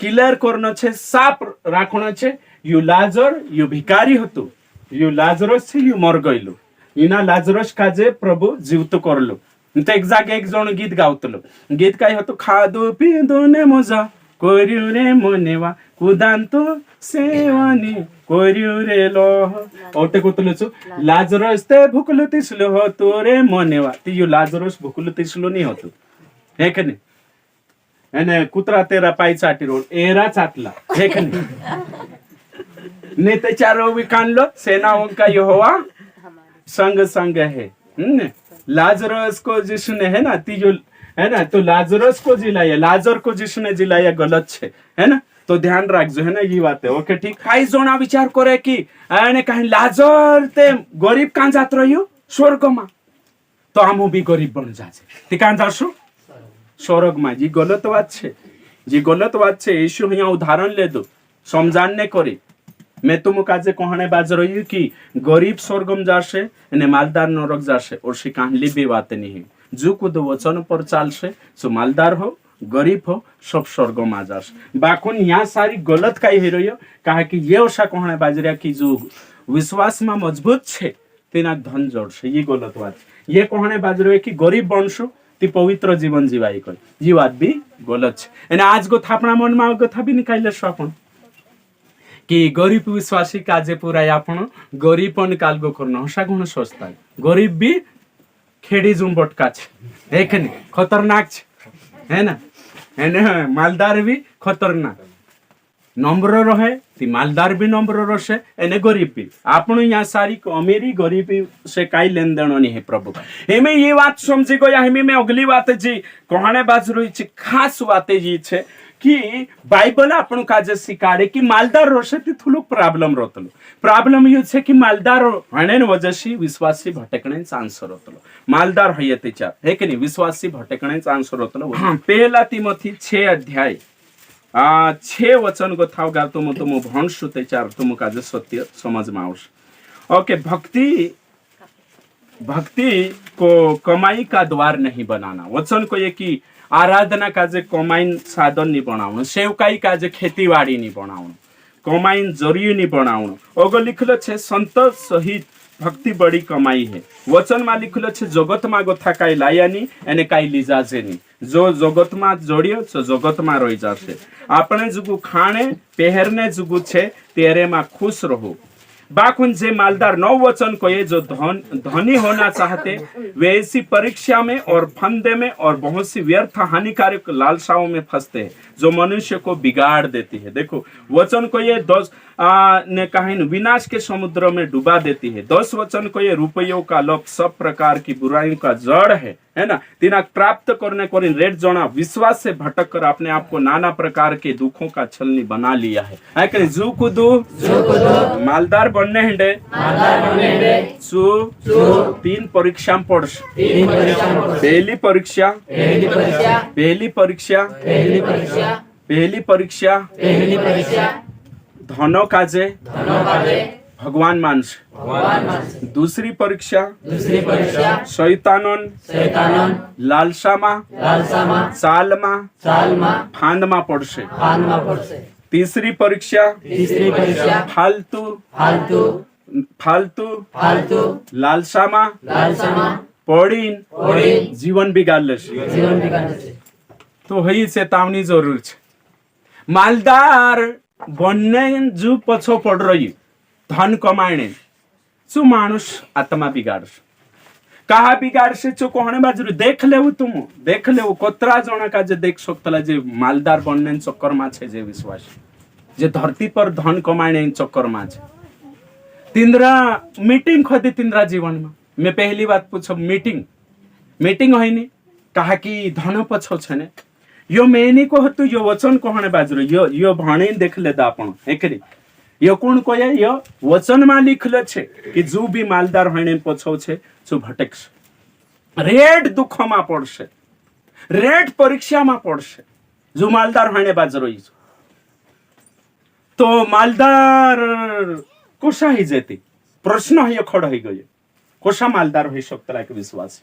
क्लियर करनो छे साफ राखनो छे यू लाजर यू भिकारी हतु यू लाजरस छे यू मर गइलो इना लाजरस काजे प्रभु जीवित करलो तो एक जागे एक जण गीत गावतलो गीत काय हतो खादो पिदो ने मजा कोरियो रे मनेवा कुदांतो सेवानी कोरियो रे लो ओटे कोतलो छु लाजरस ते भुकलो तिसलो हो तोरे मनेवा ती यो लाजरस भुकलो तिसलो नहीं होतो हे के नहीं एने कुत्रा तेरा पाई चाटी रोड एरा चाटला हे के नहीं ने ते चारो भी कान लो सेनाओं का यहोवा संग संग है लाजरस को जिसने है ना ती जो है ना तो लाजरस को जिलाया लाजर को जिसने जिलाया गलत छे है ना तो ध्यान रख जो है ना ये बात है ओके ठीक काई जोना विचार करे कि आने कहीं लाजर ते गरीब कां जात रहियो स्वर्ग में तो हम भी गरीब बन जाछे ती कां जासु स्वर्ग में जी गलत बात छे यीशु यहाँ उदाहरण ले दो समझाने करे मैं तुम काजे कहने बाज रही हूँ कि गरीब स्वर्ग में जासे ने मालदार नरक जासे और सी कहानी भी बात नहीं है जो कुछ वचन पर चाल से सो मालदार हो गरीब हो सब स्वर्ग में जासे बाकुन यहाँ सारी गलत कई हो रही हो कहा कि ये ओसा कहने बाज रहा कि जो विश्वास में मजबूत छे तेना धन जोड़ से ये गलत बात ये कहने बाज रहे कि गरीब बनसो ती पवित्र जीवन जीवाई कर ये बात भी गलत है आज गो थापना मन में गथा भी निकाल अपन कि गरीब विश्वासी काजे पुराय आपण गरीबपन कालगो करना हसा गुण सोचता गरीब भी खेड़ी जुम्बट का छे है कि नहीं खतरनाक छे है ना मालदार भी खतरनाक नम्र रहे ती मालदार भी नम्र रहे एने गरीब भी आपण यहाँ सारी अमीरी गरीबी से काई लेन देन नहीं है प्रभु हमें ये बात समझी गया हमें में अगली बात जी कहने बाज रही छे खास बात जी छे कि बाइबल आपण काजे सिकाड़े कि मालदार रोसे ती थुलु प्रॉब्लम ये छे कि मालदार हणेन वजहसी विश्वासी भटकणे चांस रोतलो मालदार हये ते चार है कि नहीं विश्वासी भटकणे चांस रोतलो पहला तिमोथी 6 अध्याय 6 वचन को थाव गा तुम भणसु ते चार तुम काजे सत्य समझ में आवश ओके भक्ति को कमाई का द्वार नहीं बनाना वचन को ये कि आराधना काजे कमाइन साधन नहीं बनाउनु सेवकाई काजे खेतीबाड़ी नहीं बनाउनु कमाइन जरियो नहीं बनाउनु अगो लिखलो छे संतोष सहित भक्ति बड़ी कमाई है वचन में लिखलो छे जगत में गोथा काई लायानी एने काई लीजा जेनी जो जगत में जोड़ियो तो जगत में रही जाशे आपने जुगु खाने पहरने जुगु छे तेरे में खुश रहो बाकुन जे मालदार 9 वचन को ये जो धनी होना चाहते वे ऐसी परीक्षा में और फंदे में और बहुत सी व्यर्थ हानिकारक लालसाओं में फंसते हैं जो मनुष्य को बिगाड़ देती है। देखो वचन को ये 10 ने कहा विनाश के समुद्र में डुबा देती है। 10 वचन को ये रुपयों का लोभ सब प्रकार की बुराइयों का जड़ है ना। तिनाक प्राप्त करने को रेट जोना विश्वास से भटक कर अपने आप को नाना प्रकार के दुखों का छलनी बना लिया है। जू कुदू मालदार बनने हिंडे तीन परीक्षा पढ़ पहली परीक्षा धनो काजे भगवान मानस दूसरी परीक्षा शैतानन लालसामा चालमा फांदमा पड़से तीसरी परीक्षा फालतू लालसामा पड़ीन जीवन बिगाड़ लेशे तो हई चेतावनी जरूर छे। मालदार बनने जू पछो पड़ रही धन कमाने चु मानुष आत्मा बिगाड़ कहा बिगाड़ से चो कहने बाजू देख ले कोतरा जना का जे देख सकतला जे मालदार बनने चक्कर में छे जे विश्वास जे धरती पर धन कमाने चक्कर में छे तिंद्रा मीटिंग खोदी तिंद्रा जीवन में मैं पहली बात पूछो मीटिंग है नहीं कहा कि धन पछो छने यो मेनी को हतु यो वचन कहने बाजू यो भणे देख लेदा आपण एकरी यो कोण कोया यो वचन में लिखले छे कि जो भी मालदार होने पछो छे जो भटकश रेड दुख में पड़शे रेड परीक्षा में पड़शे जो मालदार होने बाजू तो मालदार कोशा ही जेती प्रश्न है खड़ा ही गयो कोशा मालदार हो सकता है विश्वास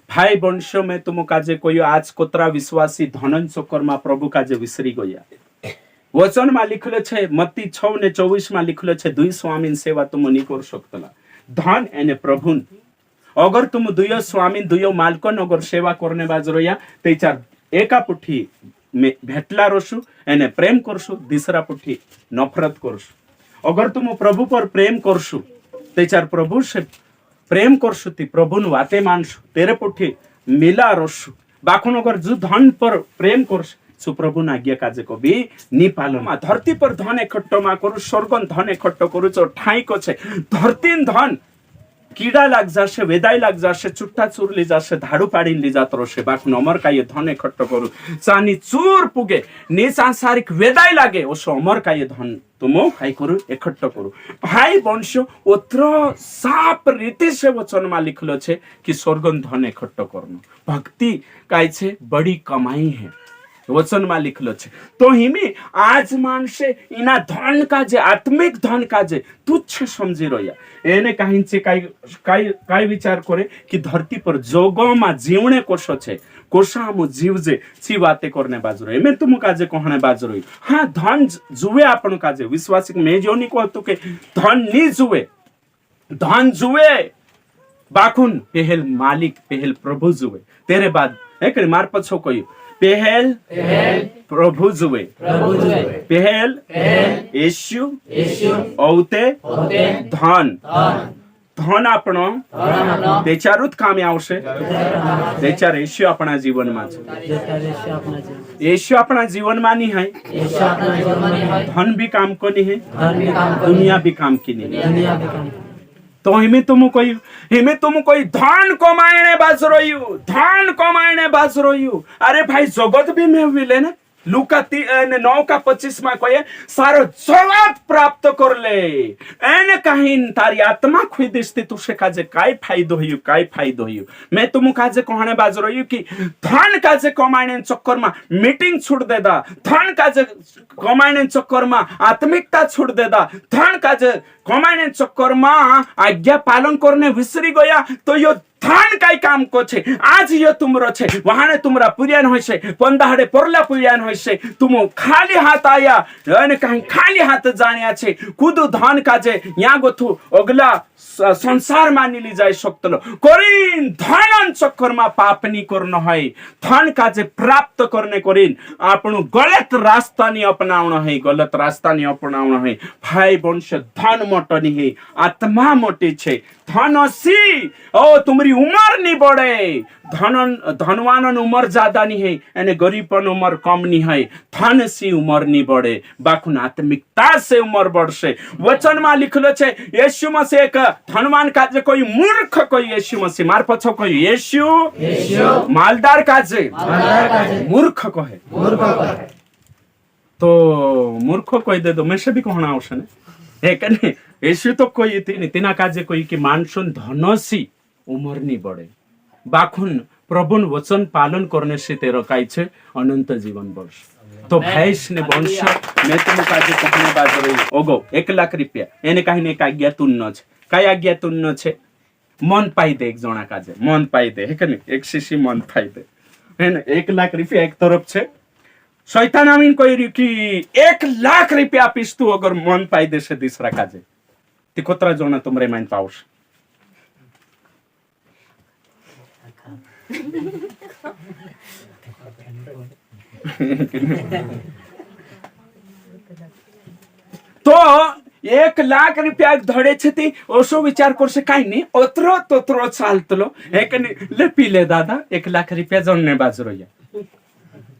भाई वंश में तुम काजे कोई आज कोतरा विश्वासी धनन चक्कर में प्रभु काजे विसरी गया वचन में लिखले छे मत्ती 6:24 में लिखले छे दुई स्वामीन सेवा तुम नहीं कर सकतला धन एने प्रभुन अगर तुम दुयो स्वामीन दुयो मालकन अगर सेवा करने बाजरोया तेचार एका पुठी में भेटला रसु एने प्रेम करसु दूसरा पुठी नफरत करसु अगर तुम प्रभु पर प्रेम करसु तेचार प्रभु से प्रेम करसु ती प्रभुन वाते मानसु तेरे पुठी मिला रसु बाखुन अगर जो धन पर प्रेम करसु सुप्रभु आज्ञा काजे को भी नी पालन धरती पर धन इकट्ठो मा करू स्वर्गन धन इकट्ठो करू जो ठाई को छे धरती धन कीड़ा लाग जाशे वेदाई लाग जाशे चुट्टा चूर ली जाशे धाड़ू पाड़ी ली जात रोशे बाक नमर का ये धन इकट्ठो करू चानी चूर पुगे नी सांसारिक वेदाई लागे ओसो अमर का ये धन तुमो खाई करू इकट्ठो करू भाई वंश ओत्र साफ रीति से वचन मा लिखलो छे कि स्वर्गन धन इकट्ठो करनो भक्ति काई छे बड़ी कमाई है वचन में लिखलो छे तो हिमी आज मानसे इना धन का जे आत्मिक धन का जे तुच्छ समझी रहा एने कहीं से काई विचार करे कि धरती पर जोगो में जीवने कोशो छे कोशा मु जीव जे ची बातें करने बाजू रही मैं तुम काजे कहने बाजू रही हाँ धन जुए आपन काजे विश्वासी मैं जो नहीं कहतु के धन नहीं जुए धन जुए बाखुन पहल मालिक पहल प्रभु जुए तेरे बाद एक मार पछो कोई पहल प्रभु जुए पहल यीशु औते धन धन आपणो तेचारुत कामे आवशे तेचार यीशु अपना जीवन में यीशु अपना जीवन में नहीं है धन भी काम को नहीं है दुनिया भी काम की नहीं है तो हिमे तुम कोई धन कमाने बाज रही अरे भाई जगत भी में मिले ना लूका 9:25 में कहे सारो जगत प्राप्त कर ले एने कहीं तारी आत्मा खुदिस्ती तुसे काजे काय फायदो हियो मैं तुम काजे कहने बाज रही कि धन काजे कमाने चक्कर में मीटिंग छूट देदा धन काजे कमाने चक्कर में आत्मिकता छूट देदा धन काजे कमाने चक्कर में आज्ञा पालन करने विसरी गया तो यो धन काय काम को छे आज ये तुमरो छे वहाने तुमरा पुरियान होय छे पंदाहडे परला पुरियान होय छे तुम खाली हाथ आया अने कहीं खाली हाथ जाण्या छे कुदु धन काजे या गोथु अगला संसार मानी ली जाय शकतलो करीन धन चक्कर में पाप नहीं करना है धन काजे प्राप्त करने करीन आपनु गलत रास्ता नहीं अपनावना है गलत रास्ता नहीं अपनावना है भाई वंश धन मोटो नहीं है आत्मा मोटी छे धन सी ओ तुम्हारी उम्र नहीं बढ़े धनवान उम्र ज्यादा नहीं है यानी गरीबन उम्र कम नहीं है धन सी उम्र नहीं बढ़े बाखुन आत्मिकता से उम्र बढ़े वचन में लिखलो छे यीशु मसीह एक धनवान काजे कोई मूर्ख कोई यीशु मसीह मार पछो कोई यीशु मालदार काजे मूर्ख कहे तो मूर्ख कोई दे दो मैं से भी कहना आवश्यक है कने यीशु तो कोई थी तिना काजे कोई कि मानसून धनसी उम्र नहीं बढ़े बाखुन प्रभुन वचन पालन करने से तेरा काय छे अनंत जीवन वर्ष तो भैंस ने वंश मैं तुम काजे कहने बाज रही ओगो 1 लाख रुपया एने काही ने एक आज्ञा तुन्न छे काय आज्ञा तुन्न छे मन पाई दे एक जना काजे मन पाई दे है कने एक शिशी मन पाई दे है ने 1 लाख रुपया एक तरफ छे शैतान आमीन कोई कि 1 लाख रुपया आपीस तू अगर मन पाई दे से दूसरा काजे ती कोतरा जना तुमरे माइन पाउस तो 1 लाख रुपया धडे छे ती ओसो विचार करसे काय नहीं ओतरो तोतरो चालतलो एक ले पीले दादा 1 लाख रुपया जणने बाजरोया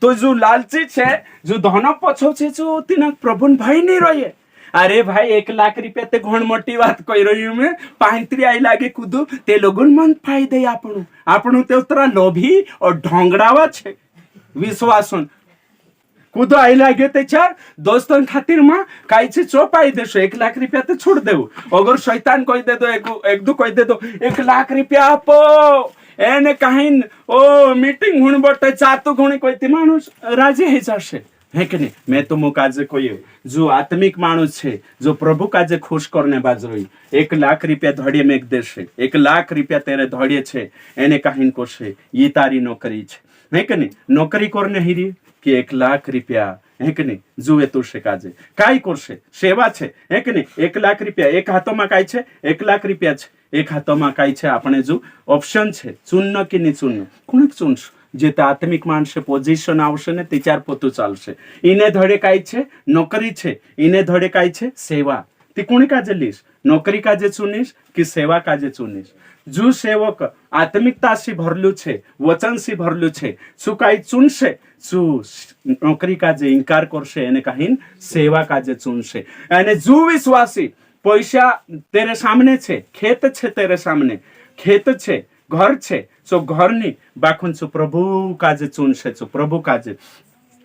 तो जो लालची छे जो धन पछो छे जो तिना प्रभुन भाई नहीं रहे अरे भाई 1 लाख रुपया ते घण मोटी बात कही रही हूं मैं पांत्री आई लागे कूदू ते लोगन मन पाई दे आपणु ते उतरा लोभी और ढोंगड़ावा छे विश्वासन कूदो आई लागे ते चार दोस्तन खातिर मां काई छे चो पाई देशो 1 लाख रुपया ते छोड़ देऊ अगर शैतान कही दे दो एक दो कही दे दो 1 लाख रुपया आपो एने काहीन ओ मीटिंग हुण बटे चातु गुणी कोई मानुस राजी है जाशे है कि नहीं मैं तो मुकाजे कोई जो आत्मिक मानुस छे जो प्रभु काजे खुश करने बाज रही 1 लाख रुपया धड़े में एक देश 1 लाख रुपया तेरे धड़े छे एने काहीन को छे ये तारी नौकरी छे है कि नहीं नौकरी करने ही रही कि 1 लाख रुपया है कि नहीं जुए तो से काजे काई करशे सेवा छे है कि नहीं 1 लाख रुपया एक हाथों में काई छे 1 लाख रुपया छे एक हाथों में काई छे आपने जो ऑप्शन छे चुननो कि नहीं चुननो कोण चुनशो जे आत्मिक मानसे पोजिशन आवशे ने त्यार पोतु चालशे इने धड़े काई छे नौकरी छे इने धड़े काई छे सेवा ती कोणी काजे लीस नौकरी काजे चुनीस कि सेवा काजे चुनीस जो सेवक आत्मिकता से भरलू छे वचन से भरलू छे सु काई चुनशे सु नौकरी काजे इंकार करशे एने काहीन सेवा काजे चुनशे अने जो विश्वासी पैसा तेरे सामने छे खेत छे तेरे सामने खेत छे घर छे सो घर नहीं बाखुन सु प्रभु काजे चुनशे सु प्रभु काजे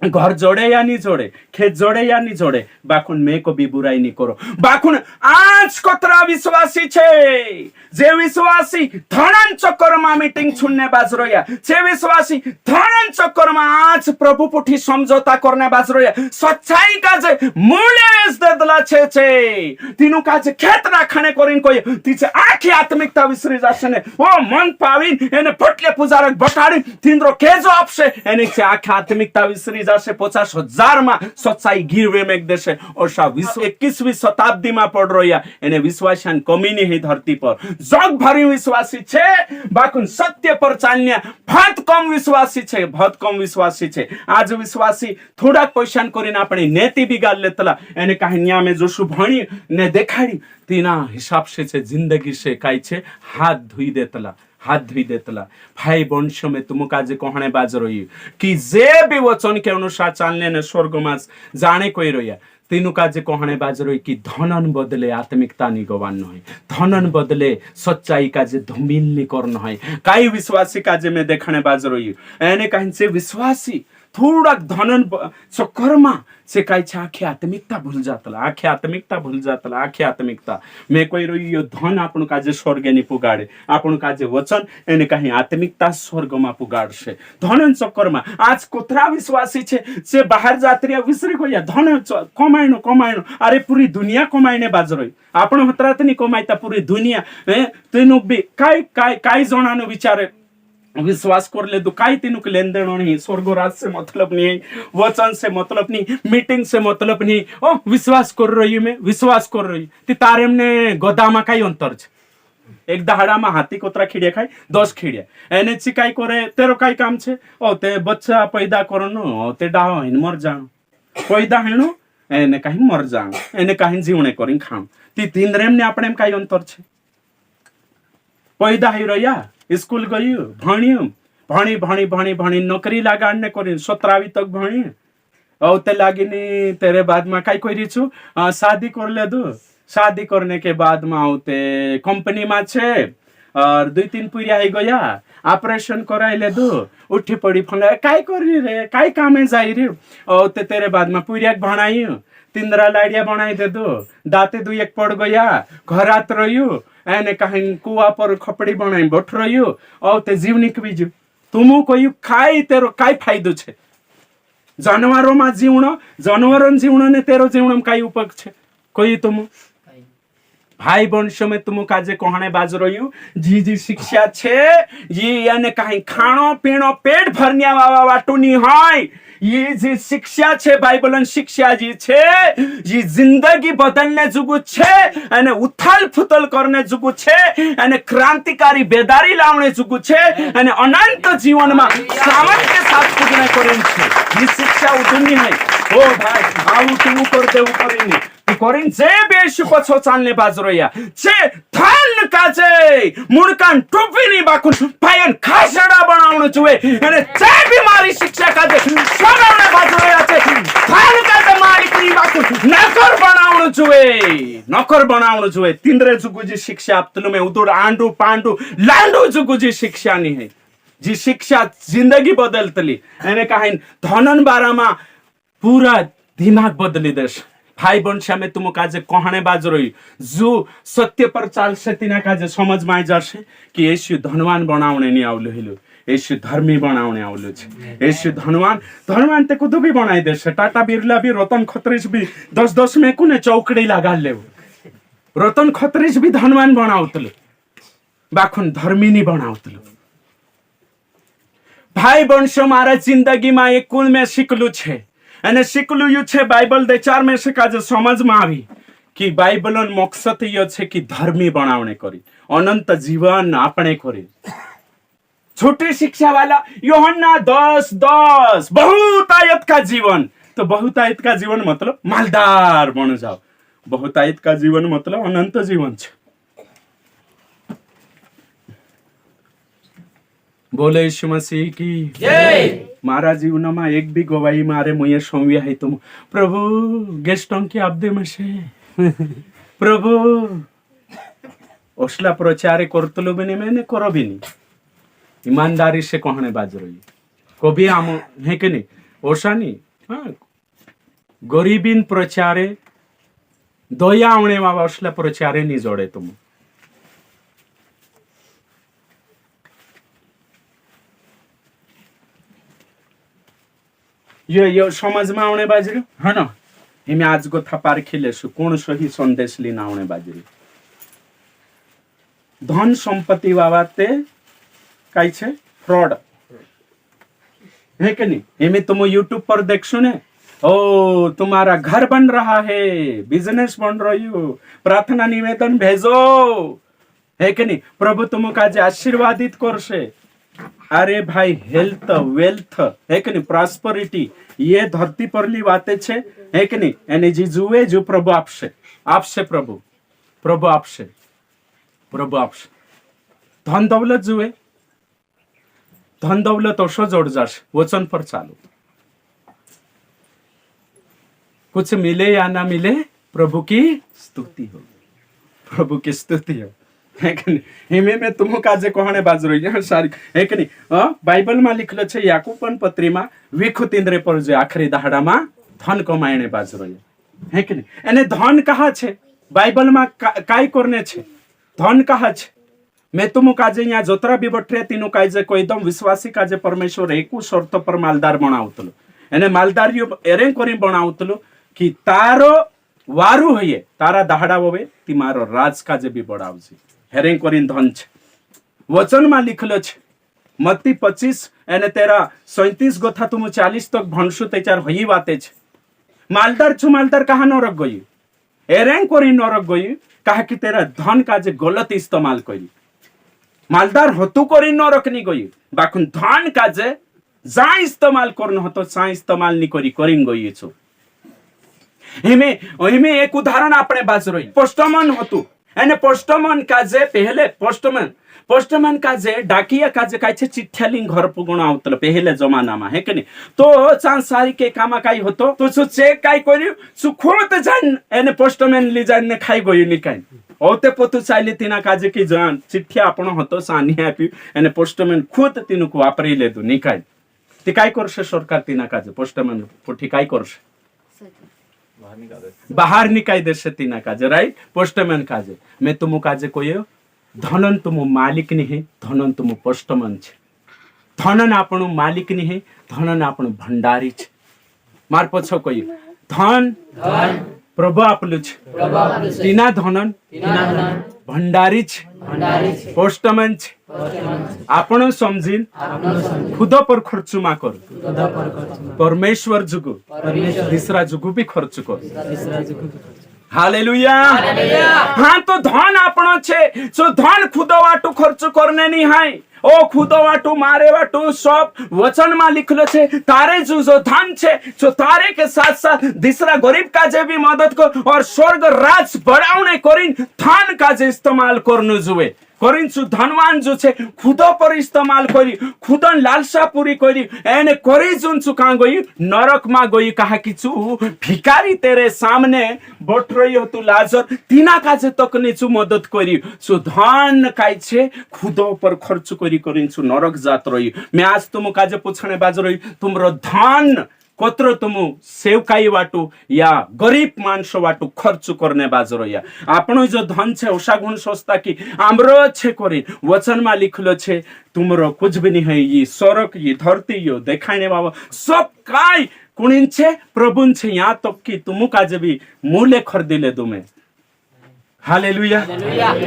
घर जोड़े या नहीं जोड़े खेत जोड़े या नहीं जोड़े बाखुन मैं को भी बुराई नहीं करो बाखुन आज कतरा विश्वासी छे जे विश्वासी धनन चक्कर में मीटिंग छुन्ने बाज रोया जे विश्वासी धनन चक्कर में आज प्रभु पुठी समझौता करने बाज रोया सच्चाई का जे मूल्य वेच देदला छे तीनों का जे खेत राखने करिन कोई तीचे आखी आत्मिकता विसरी जाशे ने ओ मन पाविन एने फटले पुजारक बटाडी तिंद्रो केजो आपसे एने चे आखी आत्मिकता विसरी जाशे 50,000 में सच्चाई गिरवे में देशे और 21वीं शताब्दी में पड़ रोया एने विश्वासन कमी नहीं धरती पर जग भरी विश्वासी छे बाकुन सत्य पर चालन्या बहुत कम विश्वासी छे आज विश्वासी थोड़ा क्वेश्चन करीने आपणी नीति बिगाड़ लेतला एने कहानिया में जोशु भणी ने देखाड़ी तीना हिसाब से छे जिंदगी से काई छे हाथ धोई देतला भाई वंश में तुम काजे कहणे बाज रही कि जे भी वचन के अनुसार चालने ने स्वर्ग में जाने कोई रोया तीनों काजे कहणे बाज रही कि धनन बदले आत्मिकता नि गवान है धनन बदले सच्चाई काजे धुमिल नि करन है काई विश्वासी काजे में देखणे बाज रही एने कहीं से विश्वासी થોડાક ધનન ચક્કરમાં से काय छे आखी आत्मिकता भूल जातला आखी आत्मिकता मैं कोई रही धन આપણું કાજે સ્વર્ગની પુગાડે આપણું કાજે વચન એને કहीं આત્મિકતા સ્વર્ગમાં પુગાડશે ધનન ચક્કરમાં આજ કોતરા વિશ્વાસી છે જે બહાર જાત્રિયા વિસરી ગયા ધન કમાયનો અરે પૂરી દુનિયા કમાઈને બાજરોય આપણો હતરાતની કમાઈતા પૂરી દુનિયા તેનું બી કાઈ જણાનો વિચારે विश्वास कर ले तो काई तीनों के लेन देन नहीं स्वर्गराज से मतलब नहीं वचन से मतलब नहीं मीटिंग से मतलब नहीं ओ विश्वास कर रही मैं विश्वास कर रही ती तारे ने गोदामा काई अंतर छे एक दहाड़ा में हाथी कोतरा खीड़िया खाई 10 खीड़िया एने ची काई करे तेरो काई काम छे ओ ते बच्चा पैदा करनो ते डाहो हिन मर जानो पैदा हेनो एने काई मर जानो एने काई जीवने करी खाम ती तीन रेम ने आपणे काई अंतर छे पैदा ही रह्या स्कूल गई भणी नौकरी लगाड़ने करी 17वीं तक भणी और ते लागी नहीं तेरे बाद में काई कोई छु शादी कर ले दो शादी करने के बाद में आउते कंपनी में छे और 2-3 पूरिया ही गया ऑपरेशन कराई ले दो उठी पड़ी फंगा काई करी रे काई कामे जाई रे और ते तेरे बाद में पूरिया भणाई 3 लाड़िया बनाई दे दो दाते 2 एक पड़ गया घरात रह्यू एने कहीं कुआ पर खपड़ी बनाई बैठ रह्यू और ते जीवनिक बीजू तुमु कोई खाई तेरो काई फायदो छे जानवरों में जीवणो जानवरों जीवणो ने तेरो जीवणम काई उपक छे कोई तुमु भाई वंश में तुम काजे कोहणे बाज रह्यू जी जी शिक्षा छे ये याने कहीं खाणो पीणो पेट भरनिया वावा वाटू नी होय ये जी शिक्षा छे बाइबलन शिक्षा जी छे ये जिंदगी बदलने जुगु छे अने उथल फुथल करने जुगु छे अने क्रांतिकारी बेदारी लावने जुगु छे अने अनंत जीवन में सामर्थ के साथ पुगने करेन छे ये शिक्षा उतनी है ओ भाई आउ तुम कर दे ऊपर करेन जे बेशु पछो चालने बाजरोया जे थान काजे मुड़कान टोपीनी बाकुन पायन खासड़ा बनाउनु जुए अने जे बीमारी शिक्षा काजे सराउने बाजरोया छे थान काजे मालिकनी बाकुन नकर बनाउनु जुए तिंद्रे जुगुजी शिक्षा आपतलु में उदुर आंडू पांडू लांडू जुगुजी शिक्षा नहीं है जी शिक्षा जिंदगी बदलतली एने कहीं धनन बारामा पूरा दिमाग बदली देश भाई वंशा में तुम काजे कहने बाज रही जो सत्य पर चाल से तिना काजे समझ में आई जाशे कि यीशु धनवान बनाउने नहीं आवलो हेलो यीशु धर्मी बनाउने आवलो छे यीशु धनवान ते कुदु भी बनाई देशे टाटा बिरला भी रतन खत्रीज भी 10-10 में कुने चौकड़ी लगा लेव रतन खत्रीज भी धनवान बनाउतलो बाखुन धर्मी नहीं बनाउतलो भाई वंश मारा जिंदगी में एक कुल में शिकलू छे અને શીખલું છે બાઇબલ દે 4 में से કાજે સમજમાં આવી कि બાઇબલનો મકસદ ય છે कि ધર્મી બનાવણે કરી અનંત જીવન આપણે કરી छोटी शिक्षा वाला यूहन्ना 10:10 बहुतायत का जीवन तो बहुतायत का जीवन मतलब मालदार बन जाओ बहुतायत का जीवन मतलब अनंत जीवन छे बोले यीशु मसीह की जय मारा जीवन में एक भी गवाही मारे मुझे सोम्या है तुम प्रभु गेस्टों की आपदे में से प्रभु ओसला प्रचार करतलो बिनी मैंने करो भी नहीं ईमानदारी से कहने बाज रही कभी आम है कि नहीं ओसा नहीं हाँ गरीबीन प्रचारे दया आने वाला ओसला प्रचारे नहीं जोड़े तुम ये समझ में आने बाजरी है ना हिमे आज को थपार खिलेसु कौन सही संदेश लीना आने बाजरी धन संपत्ति बाबाते काई छे फ्रॉड है कि नहीं हिमे तुम यूट्यूब पर देखसु ने ओ तुम्हारा घर बन रहा है बिजनेस बन रही हो प्रार्थना निवेदन भेजो है कि नहीं प्रभु तुम का आशीर्वादित करसे अरे भाई हेल्थ वेल्थ है कि नहीं प्रॉस्पेरिटी ये धरती परली बातें छे है कि नहीं एने जी जुए जो प्रभु आपसे प्रभु आपसे धन दौलत जुए धन दौलत ओशो जोड़ जाश वचन पर चालू कुछ मिले या ना मिले प्रभु की स्तुति हो है कि नहीं? हिमे में तुम काजे कहणे बाज रही है सारी है कि नहीं? बाइबल में लिखलो छे याकूबन पत्री में वीखु तींद्रे पर जे आखरी दहाड़ा में धन कमायणे बाज रही है कि नहीं? एने धन कहा छे बाइबल में काई करने छे धन कहा छे मैं तुम काजे यहाँ जोतरा भी बठरे तीनों काजे को एकदम विश्वासी काजे परमेश्वर एकू शर्त पर मालदार बनावतलो एने मालदारियो एरे करी बनावतलो कि तारो वारू होइए तारा दहाड़ा होवे ती मारो राज काजे भी बढ़ावजे हेरे करीन धन छे वचन में लिखलो छे मत्ती 25 एने तेरा 37 गोथा तुम 40 तक भणसु तेचार होई बाते छे मालदार छु मालदार कहा नरक गई एरे करी नरक गई कहा कि तेरा धन काजे गलत इस्तेमाल करी मालदार हतु करी नरक नहीं गई बाकुन धन काजे जा इस्तेमाल करनो हतो सा इस्तेमाल नहीं करी करिन गई छु हिमे एक उदाहरण आपने बाज रही पोस्टमैन हतु एने पोस्टमैन काजे पहले पोस्टमैन काजे डाकिया काजे कायचे चिठ्ठ्या लिंग घर पुगुण आवतल पहले जमाना में है कि नहीं तो चांद सारी के कामा काई होतो तो सु चेक काई करी सु खोत जान एने पोस्टमैन ली जान ने खाई गई निकाय ओते पोतु चाइले तिना काजे की जान चिठ्ठ्या आपण होतो सानी हैपी एने पोस्टमैन खुद तिनु को वापरी ले दु निकाय ती काय करशे सरकार तिना काजे पोस्टमैन पोठी काय करशे बाहर निकाय देशे तिना काजे राइट पोस्टमैन काजे मैं तुम काजे कोई धनन तुम मालिक नहीं है धनन तुम पोस्टमैन छे धनन आपण मालिक नहीं है धनन आपण भंडारी छे मार पछो कोई धन प्रभु आपलु छे तिना धनन भंडारी छे पोस्टमैन छे आपण समझिन खुद पर खर्च मा कर परमेश्वर जुगु तीसरा जुगु भी खर्च कर हालेलुया हाँ तो धन आपण छे सो धन खुद वाटू खर्च करने नहीं है ओ खुद वाटू मारे वाटू सब वचन में लिखलो छे तारे जो धन छे जो तारे के साथ साथ दूसरा गरीब काजे भी मदद कर और स्वर्ग राज बढ़ाने करीन धन काजे इस्तेमाल करनु जुए करीन सु धनवान जो छे खुद पर इस्तेमाल करी खुदन लालसा पूरी करी एने करी जुन छु कहाँ गई नरक मा गई कहा कि छु भिखारी तेरे सामने बैठ रही हो तू लाजर तिना काजे तकने छु मदद करी सु धन काई छे खुद पर खर्च करी करीन छु नरक जात रही मैं आज तुम काजे पूछने बाज रही तुमरो धन कत्रो तुम सेवकाई वाटू या गरीब मानस वाटू खर्च करने बाज रहिया आपण जो धन छे उषा गुण सोचता कि आमरो छे करी वचन में लिखलो छे तुमरो कुछ भी नहीं है ये स्वर्ग ये धरती यो देखाने बाबा सब काय कुणिन छे प्रभुन छे यहाँ तक कि तुम काजे भी मूल्य खरीदिले तुमे हालेलुया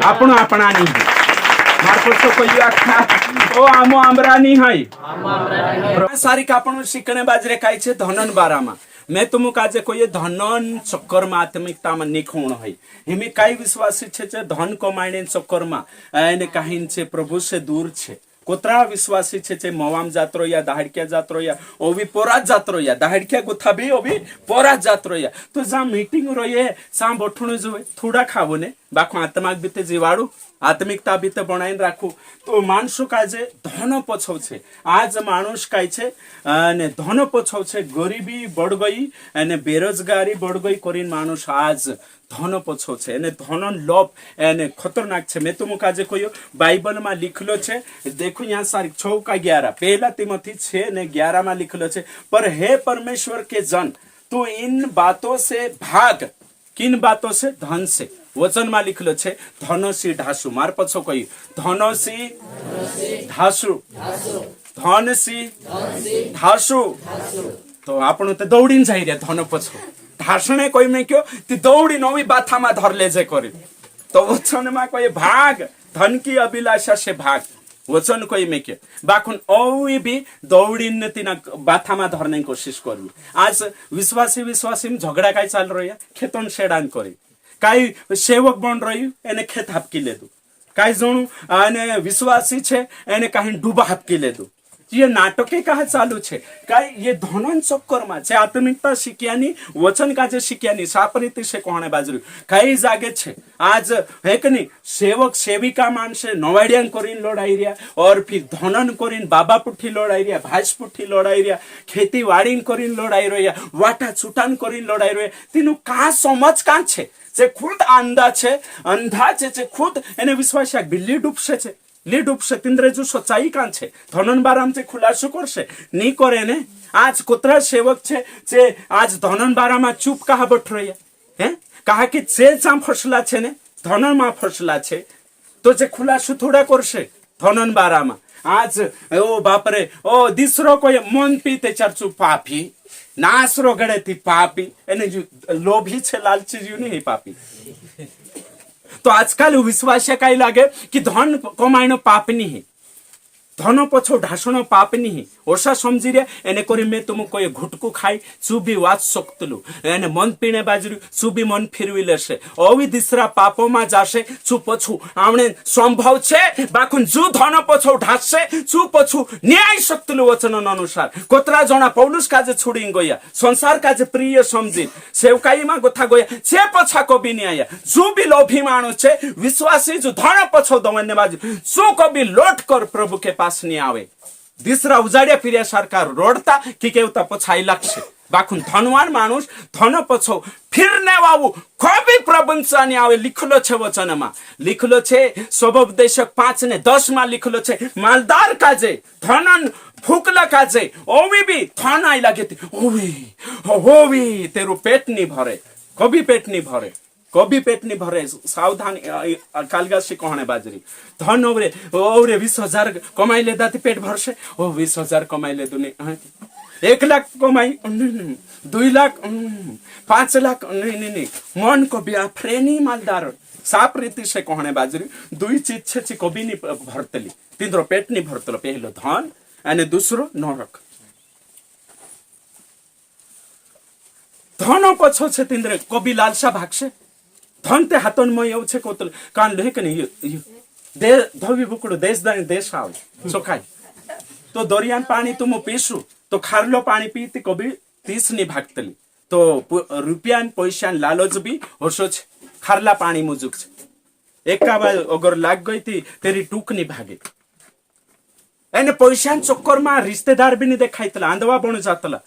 आपण आपणा नहीं मार्कोस कोई आखा ओ आमो आमरा नहीं है सारी का आपण शिकणे बाजरे काय छे धनन बारामा मैं तुम काजे कोई धनन चक्कर में आत्मिकता में निखोण है हिमे काय विश्वासी छे धन कमाणे चक्कर में एने काहीन छे प्रभु से दूर छे कोतरा विश्वासी छे मवाम जात्रो या दाहड़किया जात्रो या ओवी पोराज जात्रो या दाहड़किया गुथा भी ओवी पोराज जात्रो या तो जा मीटिंग रोये सा बठुणो जोवे थोड़ा खावो ने बाखो आत्माक बीते जीवाड़ू आत्मिकता बीते बनाईन राखू तो मानसो काजे धन पछौ छे आज मानुष काय छे ने धन पछौ छे गरीबी बढ़ गई एने बेरोजगारी बढ़ गई करीन मानुष आज धन पछौ छे एने धन लोभ एने खतरनाक छे मैं तुम काजे कोयो बाइबल में लिखलो छे देखो यहाँ सारी 6 का 11 पहला तिमोथी 6 ने 11 में लिखलो छे पर हे परमेश्वर के जन तू इन बातों से भाग किन बातों से धन से वचन में लिखलो छे धनसी ढासु मार पछो कही धनसी ढासु धनसी ढासु तो आपण तो दौड़ीन जाई रे धन पछो ढासणे कोई में क्यों ती दौड़ी नवी बाथा में धर ले जे करे तो वचन में कोई भाग धन की अभिलाषा से भाग वचन कोई में के बाखुन ओई भी दौड़ीन तिना बाथा में धरने की कोशिश करू आज विश्वासी में झगड़ा काय चल रही है खेतन सेडान करे काई सेवक बन रही एने खेत हापकी ले दो काई जणु एने विश्वासी छे एने काई डूबा हापकी ले दो ये नाटके कहा चालू छे काय ये धनन चक्कर में छे आत्मिकता शिक्यानी वचन काजे शिक्यानी सापरीति से कोणे बाजरू कई जागे छे आज है कि नहीं सेवक सेविका मानसे नवाडियान करीन लड़ाई रिया और फिर धनन करीन बाबा पुठी लड़ाई रिया भाज पुठी लड़ाई रिया खेती वाड़ीन करीन लड़ाई रिया वाटा छुटान करीन लड़ाई रिया तीनु का समझ का छे जे खुद अंधा छे जे खुद एने विश्वास बिल्ली डूबसे छे ली डूबसे तिंद्रे जो सच्चाई कान छे धनन बाराम से खुलासो करसे नी करे ने आज कोतरा सेवक छे जे आज धनन बारामा चुप कहा बैठ रही है कहा कि जे जाम फसला छे ने धनन मा फसला छे तो जे खुलासो थोड़ा करसे धनन बारामा आज ओ बापरे ओ दिसरो कोई मन पीते चर्चु पापी नासरो गड़े थी पापी एने जो लोभी छे लालची जो नहीं पापी तो आजकल विश्वास कई लगे कि धन कमाण पाप नहीं धन पछो ढासण पाप नहीं ओसा समझी रे एने करी मैं तुम कोई घुटकू खाई चुबी वाच सकतलु एने मन पीने बाजरी चुबी मन फिरवी लेसे ओवी दिसरा पापो मा जासे चु पछु आमने संभव छे बाकुन जु धन पछो ढासे चु पछु न्याय सकतलु वचन अनुसार कोतरा जना पौलुस काजे छुडिङ गया संसार काजे प्रिय समझी सेवकाई मा गोथा गया से पछा कवि न्याय जु बी लोभी मानुस छे विश्वासी जो धन पछो दवन्ने बाजु सु कवि लोट कर प्रभु के पास नहीं आवे दिसरा उजाड़िया फिरिया सरकार रोडता कि केउता पछाई लक्ष्य बाखुन धनवान मानुष धन पछो फिरने बाबू कभी प्रबंध नहीं आवे लिखलो छे वचन में लिखलो छे स्वोपदेशक 5 ने 10 में लिखलो छे मालदार काजे धनन फूकला काजे ओवी भी धन आई लगे ओवी तेरू पेट नहीं भरे कभी पेट नहीं भरे कभी पेट नहीं भरे सावधान कालगासी कहने बाजरी धन ओरे 20,000 कमाई ले दाती पेट भरसे ओ 20,000 कमाई ले दुने 1 लाख कमाई 2 लाख 5 लाख नहीं मन को बिया फ्रेनी मालदार साप रीति से कहने बाजरी दुई चीज छे कभी नहीं भरतली तीनरो पेट नहीं भरतलो पहलो धन અને दूसरो नरक धन पछो छे तिंद्रे कभी लालसा भागसे धन ते हाथन में एवं छे कोतल कान ले कने दे धवी बुकड़ो देश दानी देश आवे सोखाई तो दरियान पानी तुम पीसु तो खारलो पानी पीती कभी 30 नहीं भागतली तो रुपयान पैसान लालच भी होशो छे खारला पानी मुजुक छे एक का बार अगर लाग गई थी तेरी टूक नहीं भागे एने पैसान चक्कर में रिश्तेदार भी नहीं देखाईतला आंधवा बन जातला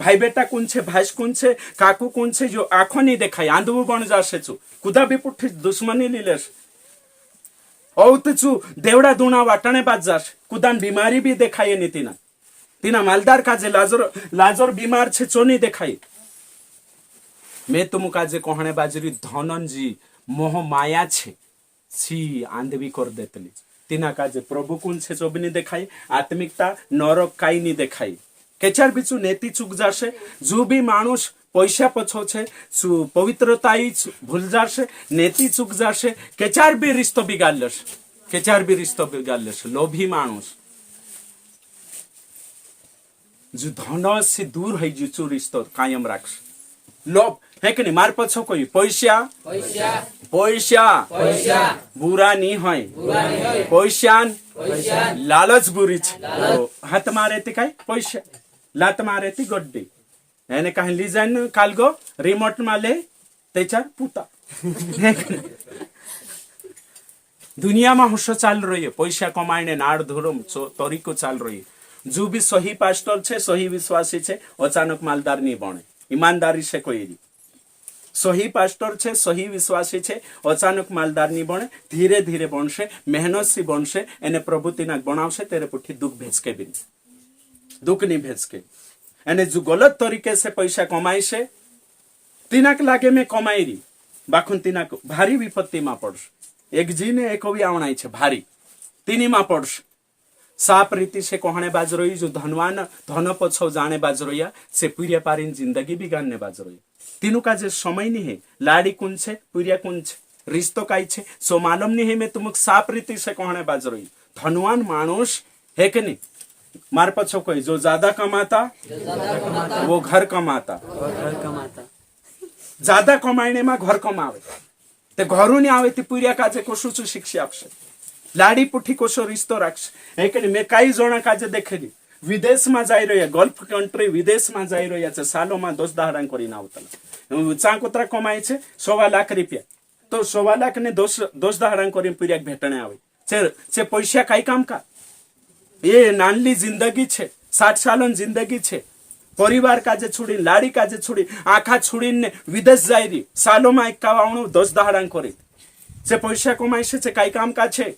भाई बेटा कौन छे भाई कौन छे काकू कौन छे जो आंखों नहीं देखाई आंधवो बन जासे छु कुदा भी पुठी दुश्मनी लीलेस औत छु देवड़ा दूना वाटने बाज जास कुदान बीमारी भी देखाई नहीं तीना तीना मालदार काजे लाजर बीमार छे चो नहीं देखाई मैं तुम काजे कहने बाजरी धनन जी मोह माया छे सी आंधवी कर देतली तीना काजे प्रभु कौन छे चो भी नहीं देखाई आत्मिकता नरक काई नहीं देखाई केचार बिचु नेति चुक जासे जो भी मानुष पैसा पछो छे पवित्रताई भूल जासे नेति चुक जासे केचार भी रिश्तो बिगाड़ लेस लोभी मानुष जो धन से दूर है जो रिश्तो कायम राख्स लोभ है कि नहीं मार पछो कोई पैसा बुरा नहीं है पैसान लालच बुरी छे हाथ मारे ती काई पैसा लात मारे ती गड्डी यानी कहीं ली जान कालगो रिमोट माले तेचार पुता दुनिया में होशो चाल रही है पैसा कमाने नाड़ धुरम तरीको चाल रही है जो भी सही पास्टर छे सही विश्वासी छे अचानक मालदार नहीं बने ईमानदारी से कोई नहीं सही पास्टर छे सही विश्वासी छे अचानक मालदार नहीं बने धीरे धीरे बनसे मेहनत से बनसे एने प्रभु तिनाक बनावसे तेरे पुठी दुख भेज के भी दुख नहीं भेज के एने जो गलत तरीके से पैसा कमाई से तिनाक लागे में कमाई रही बाखुन तिनाक भारी विपत्ति में पड़स एक जी ने एक भी आवनाई छे भारी तिनी में पड़स साप रीति से कहने बाज रही जो धनवान धन पछौ जाने बाज रही से पुरिया पारिन जिंदगी बिगाड़ने बाज रही तीनों का जो समय नहीं है लाड़ी कौन छे पुरिया कौन छे रिश्तो काई छे सो मालूम नहीं है मैं तुम साप रीति से कहने बाज रही धनवान मानुष है कि नहीं मार पछो कोई जो ज्यादा कमाता वो घर कमाता ज्यादा कमाने में घर कमावे ते घरू नहीं आवे ती पुरिया काजे कोशु शिक्षा आपसे लाड़ी पुठी कोशो रिश्तो राखस है कि नहीं मैं कई जना काजे देखेली विदेश में जाई रही है, गल्फ कंट्री विदेश में जाई रही है, सालों में 10 दाहड़ा કરીને आवतला चाकोतरा कमाई छे 1.25 लाख रुपया, तो 1.25 लाख ने 10 दाहड़ा કરીને पीरिया भेटणे आवे छे पैसा काई काम का। ये नानली जिंदगी छे, 60 सालन जिंदगी छे, परिवार काजे छोड़ी लाड़ी काजे छोड़ी आखा छोड़ी ने विदेश जाई रही, सालों में 51 10 दाहड़ा करे से पैसा कमाई से काई काम का छे।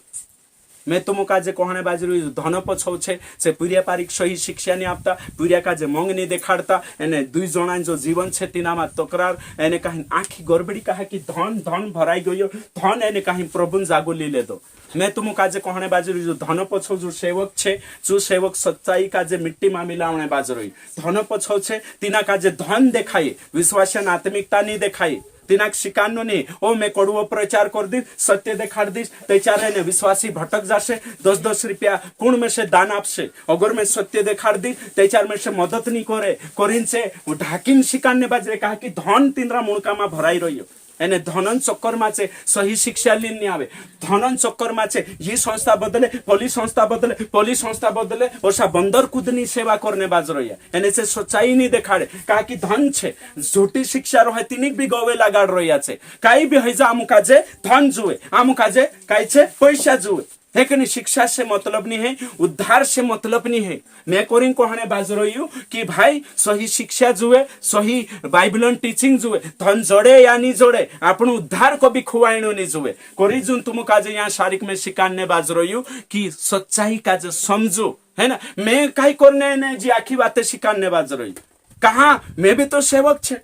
मैं तुम काजे कहने बाजरी धन पछौ छे से पूरिया पारिक सही शिक्षा नहीं आपता, पूरिया काजे मंग नहीं देखाड़ता, एने 2 जणा जो जीवन छे तीनामा तकरार, एने कहीं आखी गड़बड़ी कहा कि धन धन भराई गयो, धन एने कहीं प्रभु जागो ले दो। मैं तुम काजे कहने बाजरी जो धन पछौ जो सेवक छे, जो सेवक सच्चाई काजे मिट्टी में मिलावने बाजरी धन पछौ छे, तीना काजे धन देखाई विश्वासन आत्मिकता नहीं देखाई, तिनाक शिकानो नहीं ओ मैं कड़ुओ प्रचार कर दी सत्य देखाड़ दी तेचारे ने विश्वासी भटक जासे 10-10 रुपया कुण में से दान आपसे, अगर मैं सत्य देखाड़ दी तेचार में से मदद नहीं करे करिन से ढाकिन शिकाने बाजरे कहा कि धन तिंद्रा मुणका में भराई रही एने धनन चक्कर में सही शिक्षा लीन नहीं आवे, धनन चक्कर में ये संस्था बदले पुलिस संस्था बदले, पुलिस संस्था बदले ओसा बंदर कूदनी सेवा करने बाज रही है, एने से सच्चाई नहीं देखाड़े कहा कि धन छे झूठी शिक्षा रहे तिनिक भी गवे लगाड़ रही है काई भी है आमु काजे धन जुए, आमु काजे काई छे पैसा जुए है कि नहीं। शिक्षा से मतलब नहीं है, उद्धार से मतलब नहीं है। मैं कोरिन कहने बाज रही हूँ कि भाई सही शिक्षा जुए, सही बाइबलन टीचिंग जुए, धन जोड़े या नहीं जोड़े अपन उद्धार को भी खुआइनो नहीं जुए कोरी जुन तुम काजे यहाँ शारीक में शिकाने बाज रही हूँ कि सच्चाई काजे समझो है ना। मैं कहीं करने ने जी आखी बातें शिकाने बाज रही कहा, मैं भी तो सेवक छे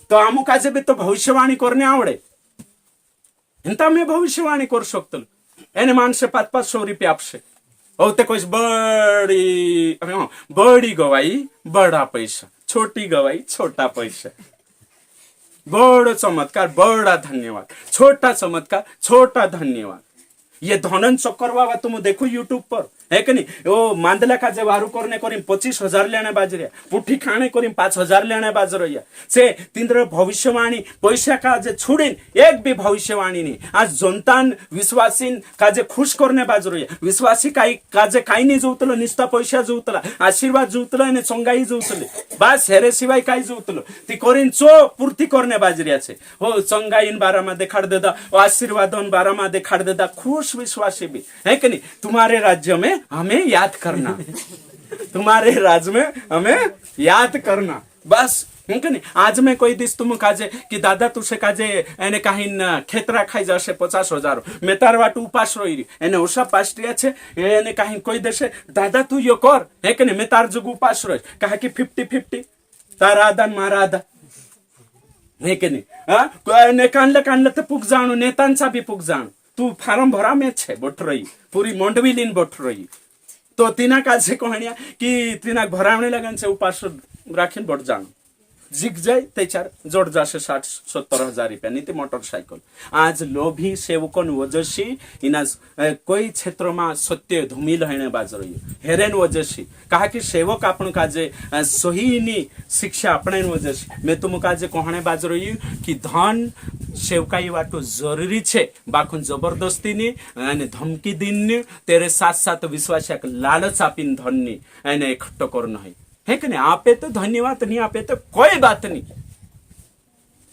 तो आमु काजे भी तो भविष्यवाणी करने आवड़े, इंता मैं भविष्यवाणी कर सकतो एने मानसे 500-500 रुपया आपसे औते कोई बड़ी गवाई बड़ा पैसा, छोटी गवाई छोटा पैसा, बड़ो चमत्कार बड़ा धन्यवाद, छोटा चमत्कार छोटा धन्यवाद। ये धनन चक्कर बाबा तुम देखो यूट्यूब पर है कि नहीं, वो मांदला का जे वारू करने करीम 25,000 लेने बाज रहा, पुठी खाने करीम 5,000 लेने बाज रही से तिंद्र भविष्यवाणी पैसा का जे छुड़ीन एक भी भविष्यवाणी नहीं। आज जनतान विश्वासीन का जे खुश करने बाज रही विश्वासी का जे काई नहीं जोतलो निस्ता पैसा जोतला आशीर्वाद जोतला ने चंगाई जोतले बस हेरे सिवाय काई जोतलो ती करीन चो पूर्ति करने बाज रहा छे हो चंगाईन बारा में देखाड़ देदा, आशीर्वादन बारा में देखाड़ देदा, खुश विश्वासी भी है कि नहीं। तुम्हारे राज्य में हमें याद करना तुम्हारे राज्य में हमें याद करना बस है कि नहीं। आज में कोई दिस तुम काजे कि दादा तुसे काजे एने कहीं खेतरा खाई जासे 50,000 मैं तार वाट उपास रही एने ओसा पास्टिया छे एने कहीं कोई देशे दादा तू यो कर है कि नहीं मैं तार जुग उपास रही कहा कि 50-50 तारा आधा मारा आधा है कि नहीं। ने कानले तो पुग जाणु नेतांचा भी पुग जाणु तू फार्म भरा में छे बोट रही पूरी मंडवी लीन बोट रही तो तीना का से कहनिया कि तीना भरावणे लगन से उपास राखीन बोट जाणु जिग जाए तेचार जोड़ जासे 60-70 हजार रुपया नीति मोटरसाइकिल। आज लोभी सेवकन वजसी इना कोई क्षेत्र में सत्य धूमिल हेने बाज रही हेरेन वजसी कहा कि सेवक आपण काजे सही नी शिक्षा अपने वजसी मैं तुम काजे कहने बाज रही कि धन सेवकाई वाटो जरूरी छे बाखुन जबरदस्ती नी अने धमकी दिन तेरे साथ साथ विश्वास लालच आपीन धन नी एने इकट्ठो करना है कि नहीं। आपे तो धन्यवाद नहीं आपे तो कोई बात नहीं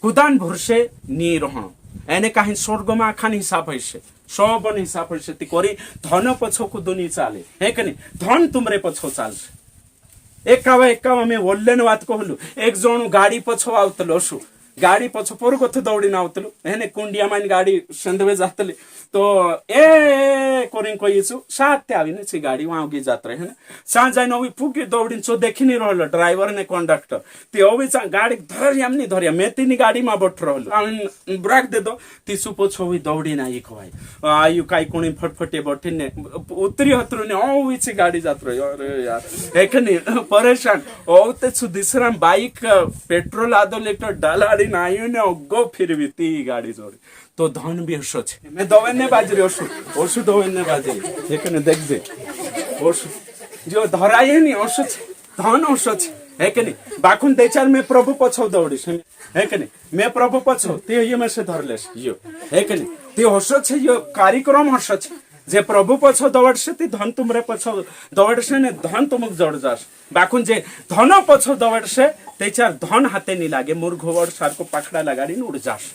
कुदान भरसे नहीं रहो एने कहीं स्वर्ग में आखान हिसाब है सबन हिसाब है ती करी धन पछो कुदनी चाले है कि नहीं। धन तुमरे पछो चालसे एकावा मैं ओल्लेन बात कहलु एक जण गाड़ी पछो आवतलो शु गाड़ी पछो पर कथ दौड़ी आवतलु हेने कुंडिया मान गाड़ी संधवे जातले तो ए करिन कहिछु साथे आविने छि गाडी वहाँ जात रहे है सा जाइन अभी पुगे दौड़िन चो देखि नहीं रहल ड्राइवर ने कंडक्टर ती अभी गाड़ी धरियाम नहीं धरिया मैं तीन गाड़ी में बैठ रहल ब्रेक दे दो ती सुपो छो दौड़ी ना एक भाई आयु काई कोणी फटफटे बैठे ने उतरी हतरु ने ओ छि गाड़ी जात रहे अरे यार एकनी परेशान ओते छु दिसराम बाइक पेट्रोल आधो लीटर डालाडी ना आयु ने गो फिर भी ती गाड़ी जोड़ी तो धन भी हसो छे मैं दवेने बाजरी ओषु दवेने बाजरी एखने देख दे ओषु जो धराई नहीं ओषु धन ओषु है कि नहीं। बाखुन तेचार में प्रभु पछौ दौड़ी है कि नहीं मैं प्रभु पछौ ते ये में से धरलेस यो है कि नहीं ते हसो छे यो कार्यक्रम हसो छे जे प्रभु पछ दौड़से ती धन तुमरे पछ दौड़से ने धन तुमक जोड़ जास बाकुन जे धन पछ दौड़से तेचार धन हाते नहीं लागे मुर्घोवड़ सार को पखड़ा लगाड़ी उड़ जास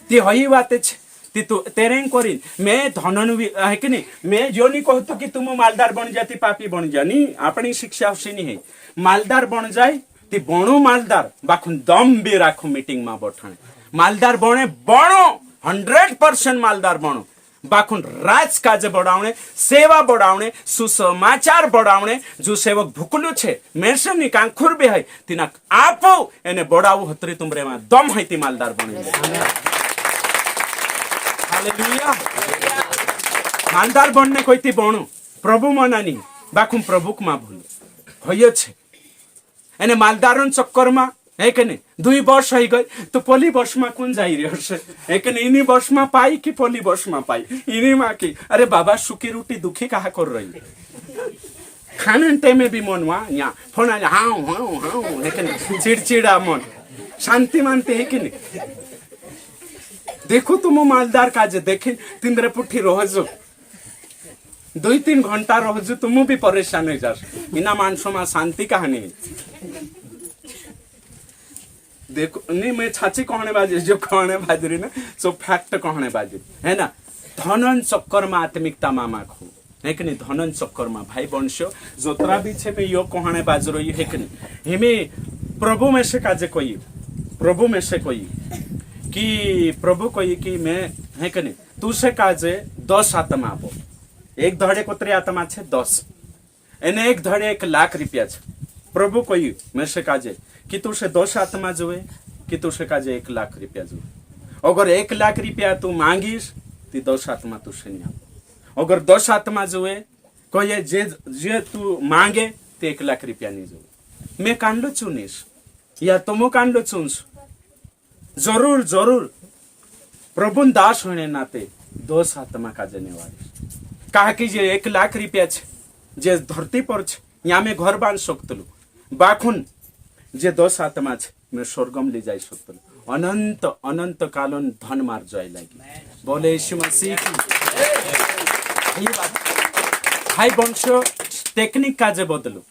ती हई बात छे ती तू तेरे करिन मैं धनन है कि नहीं मैं जो नहीं कहतु कि तुम मालदार बन जाती पापी बन जानी अपनी शिक्षा उसी नहीं है मालदार बन जाए ती बणु मालदार बाकुन दम भी राखू मीटिंग में बैठाने मालदार बने बणो 100% मालदार बणो बाकुन राज काज बढ़ावणे सेवा बढ़ावणे सुसमाचार बढ़ावणे जो सेवक भूकलू छे मेरसम नि कांखुर बे है तिना आपो एने बढ़ावू हतरी तुमरे में दम है ती मालदार बने हालेलुया मालदार बनने कोई ती बणो प्रभु मनानी बाकुन प्रभुक मा भूल होय छे एने मालदारन चक्कर में है कि नहीं 2 वर्ष है गई तो पोली वर्ष में कौन जाई रहे है कि नहीं इन्हीं वर्ष में पाई कि पोली वर्ष में पाई इन्हीं माँ की अरे बाबा सुखी रोटी दुखी कहा कर रही खाने टाइम में भी मन वहाँ यहाँ फोन हाँ हाँ हाँ है कि नहीं चिड़चिड़ा मन शांति मानते है कि नहीं देखो तुम मालदार काजे देखे तिंद्रे पुठी रोहजो 2-3 घंटा रोहजो तुम भी परेशान हो जास इना मानसों में शांति कहानी देखो नहीं मैं छाची कहने बाजी जो कहने बाजी रही ना सो फैक्ट कहने बाजी है ना धनन चक्कर में आत्मिकता मामा खो है कि नहीं धनन चक्कर में भाई वंशो जोतरा भी छे में यो कहने बाज रही है कि नहीं हमें प्रभु में से काजे कोई प्रभु में से कोई कि प्रभु कोई कि मैं है कि नहीं तू से काजे 10 आत्मा आपो एक धड़े कोतरी आत्मा छे 10 एने एक धड़े 1 लाख रुपया छे प्रभु कोई में से काजे कि तू से 10 आत्मा जुए कि तू से काजे 1 लाख रुपया जुए अगर 1 लाख रुपया तू मांगीस तो 10 आत्मा तू से नहीं आपो अगर 10 आत्मा जुए कोई जे जे तू मांगे तो 1 लाख रुपया नहीं जुए मैं कांडो चुनीस या तुम कांडो चुनस जरूर जरूर प्रभु दास होने नाते 10 आत्मा का जने वाले कहा कि जे 1 लाख रुपया छे जे धरती पर छे यहाँ में घर बांध सकतलू बाखुन जे 10 आत्मा छे मैं स्वर्गम ले जाई सकतलू अनंत अनंत कालन धन मार जाय लागी बोले यीशु मसीह की ये बात भाई वंशो टेक्निक काजे बदलो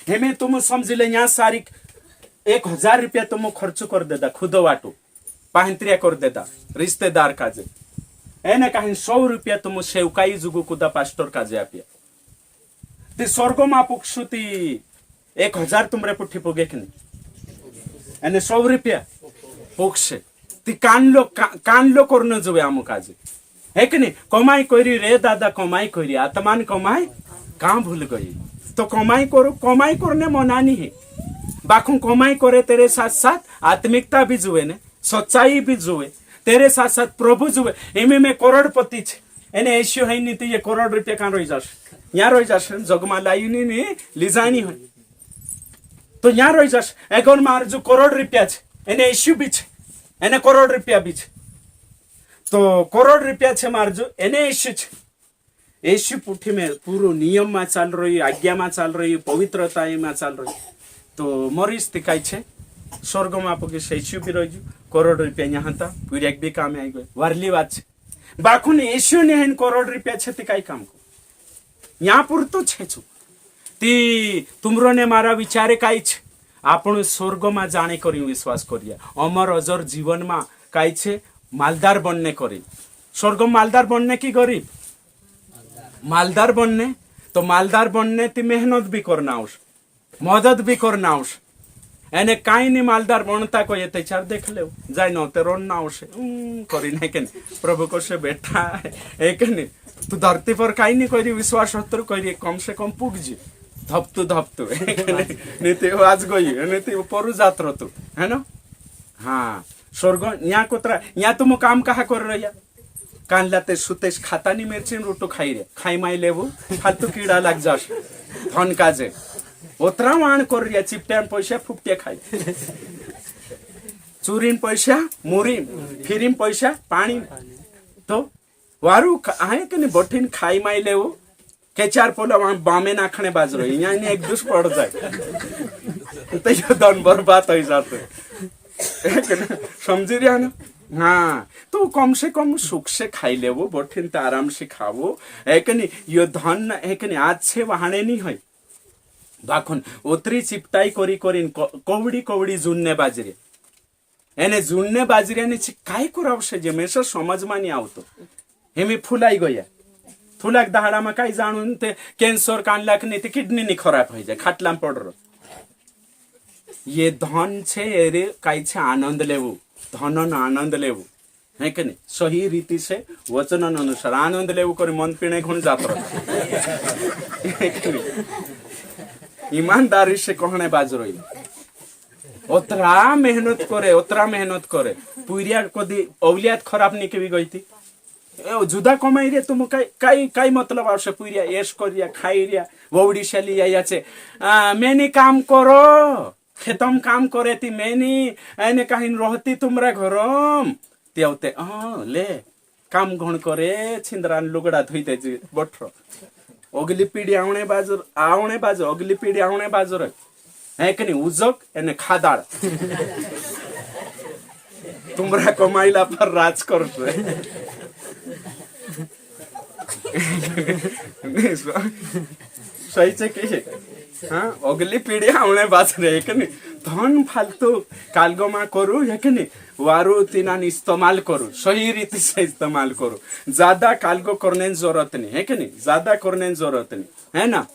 हेमे तुम समझ ले यहाँ सारी 1000 रुपया तुम खर्च कर देता खुद वाटो पाहंत्रिया कर देता रिश्तेदार काजे एने कहीं 100 रुपया तुम सेवकाई जुगु कुदा पास्टर काजे आपिया ती स्वर्ग मा पुक्षुती 1000 तुमरे पुठी पुगे कि नहीं एने 100 रुपया पुक्षे ती कानलो करने जुवे आमु काजे है कि नहीं कमाई करी रे दादा कमाई करी आत्मान कमाई कहाँ भूल गई तो कमाई करो कमाई करने मना नहीं है बाखू कमाई करे तेरे साथ साथ आत्मिकता भी जुए ने सच्चाई भी जुए तेरे साथ साथ प्रभु जुए इमे में करोड़पति छे एने एशियो है नहीं तो ये करोड़ रुपया कहाँ रही जास यहाँ रही जास जगमा लाई नहीं लिजानी है तो यहाँ रही जास एगोन मार जो करोड़ रुपया छे एने एशियो भी छे एने करोड़ रुपया भी छे तो करोड़ रुपया छे मार जो एने एशियो छे एशियो पुठी में पूरो नियम में चल रही आज्ञा में चल रही पवित्रता में चल रही तो मरीज तिकाई छे स्वर्ग में आपके शेषु भी रही करोड़ रुपया यहाँ था पूरी एक भी काम आई गए वारली बात छे बाखू ने एशियो ने हन करोड़ रुपया छे तिकाई काम को यहाँ पुर तो छे छु ती तुमरो ने मारा विचारे काई छे आपण स्वर्ग में जाने करी विश्वास करिया अमर अजर जीवन में काई छे मालदार बनने करी स्वर्ग मालदार बनने की करी मालदार बनने तो मालदार बनने ती मेहनत भी करना उस मदद भी करना उस एने काई नहीं मालदार बनता को ये तेचार देख ले जाय न ते रोन ना उसे करी नहीं के प्रभु को से बैठा है के नहीं तू धरती पर काई नहीं करी विश्वास हतर करी कम से कम पुग जी धपतु नहीं ते आज गई नहीं ते ऊपर जात तू है ना हाँ स्वर्ग यहाँ कोतरा यहाँ तुम काम कहा कर रही कान लाते सुतेश खाता नहीं मिर्ची रोटो खाई रे खाई माई लेबू फालतू कीड़ा लग जास धन काजे ओतरा वाण कर रिया चिपटान पैसा फुपटे खाई चूरीन पैसा मुरीन फिरीन पैसा पानी तो वारू आहे के नहीं बठिन खाई माई लेबू के चार पोला वहां बामे नाखने बाज रही यहाँ नहीं एक दूस पड़ जाए तो ये दन बर्बाद हो जाते समझी रहा ना हाँ तो कम से कम सुख से खाई लेवो बोठिन तो आराम से खावो है कि नहीं यो धन है कि नहीं आज से वहाने नहीं है बाखुन उतरी चिपटाई करी करीन कवडी कवडी जुन्ने बाजरे एने जुन्ने बाजरे ने काय करावशे जे मेसर समजमा नहीं आवतो हेमी फुलाई गया फुलाक दहाडामा काय जाणून ते कॅन्सर काढलाक नाही ते किडनी नहीं खराब हो जाए खाटलाम पड़ ये धन छे एरे काय छे आनंद लेवो धन आनंद लेवो है कि नहीं सही रीति से वचन अनुसार आनंद लेवो करे मन पीने घुन जात ईमानदारी से कहने बाज रही ओतरा मेहनत करे पुरिया कदी औलियात खराब नहीं के गई थी जुदा कमाई रे तुम काय मतलब आवश्य पुरिया ऐश करिया खाई रिया वौड़ी शाली याचे मैंने काम करो खेतम काम करे ती मैंने एने कहीं रहती तुमरा घरम ते ले काम घण करे छिंदरान लुगड़ा धोईते बठरो अगली पीढ़ी आवणे बाजर अगली पीढ़ी आवणे बाजर है कि नहीं उजक एने खादाड़ तुमरा कमाईला पर राज करतो सही से कहे हाँ अगली पीढ़ी आवणे बाजर है कि नहीं धन फालतू कालगमा करू है कि नहीं वारू तीनान इस्तेमाल करो सही रीति से इस्तेमाल करो ज्यादा कालगो करने की जरूरत नहीं है कि नहीं ज्यादा करने की जरूरत नहीं है ना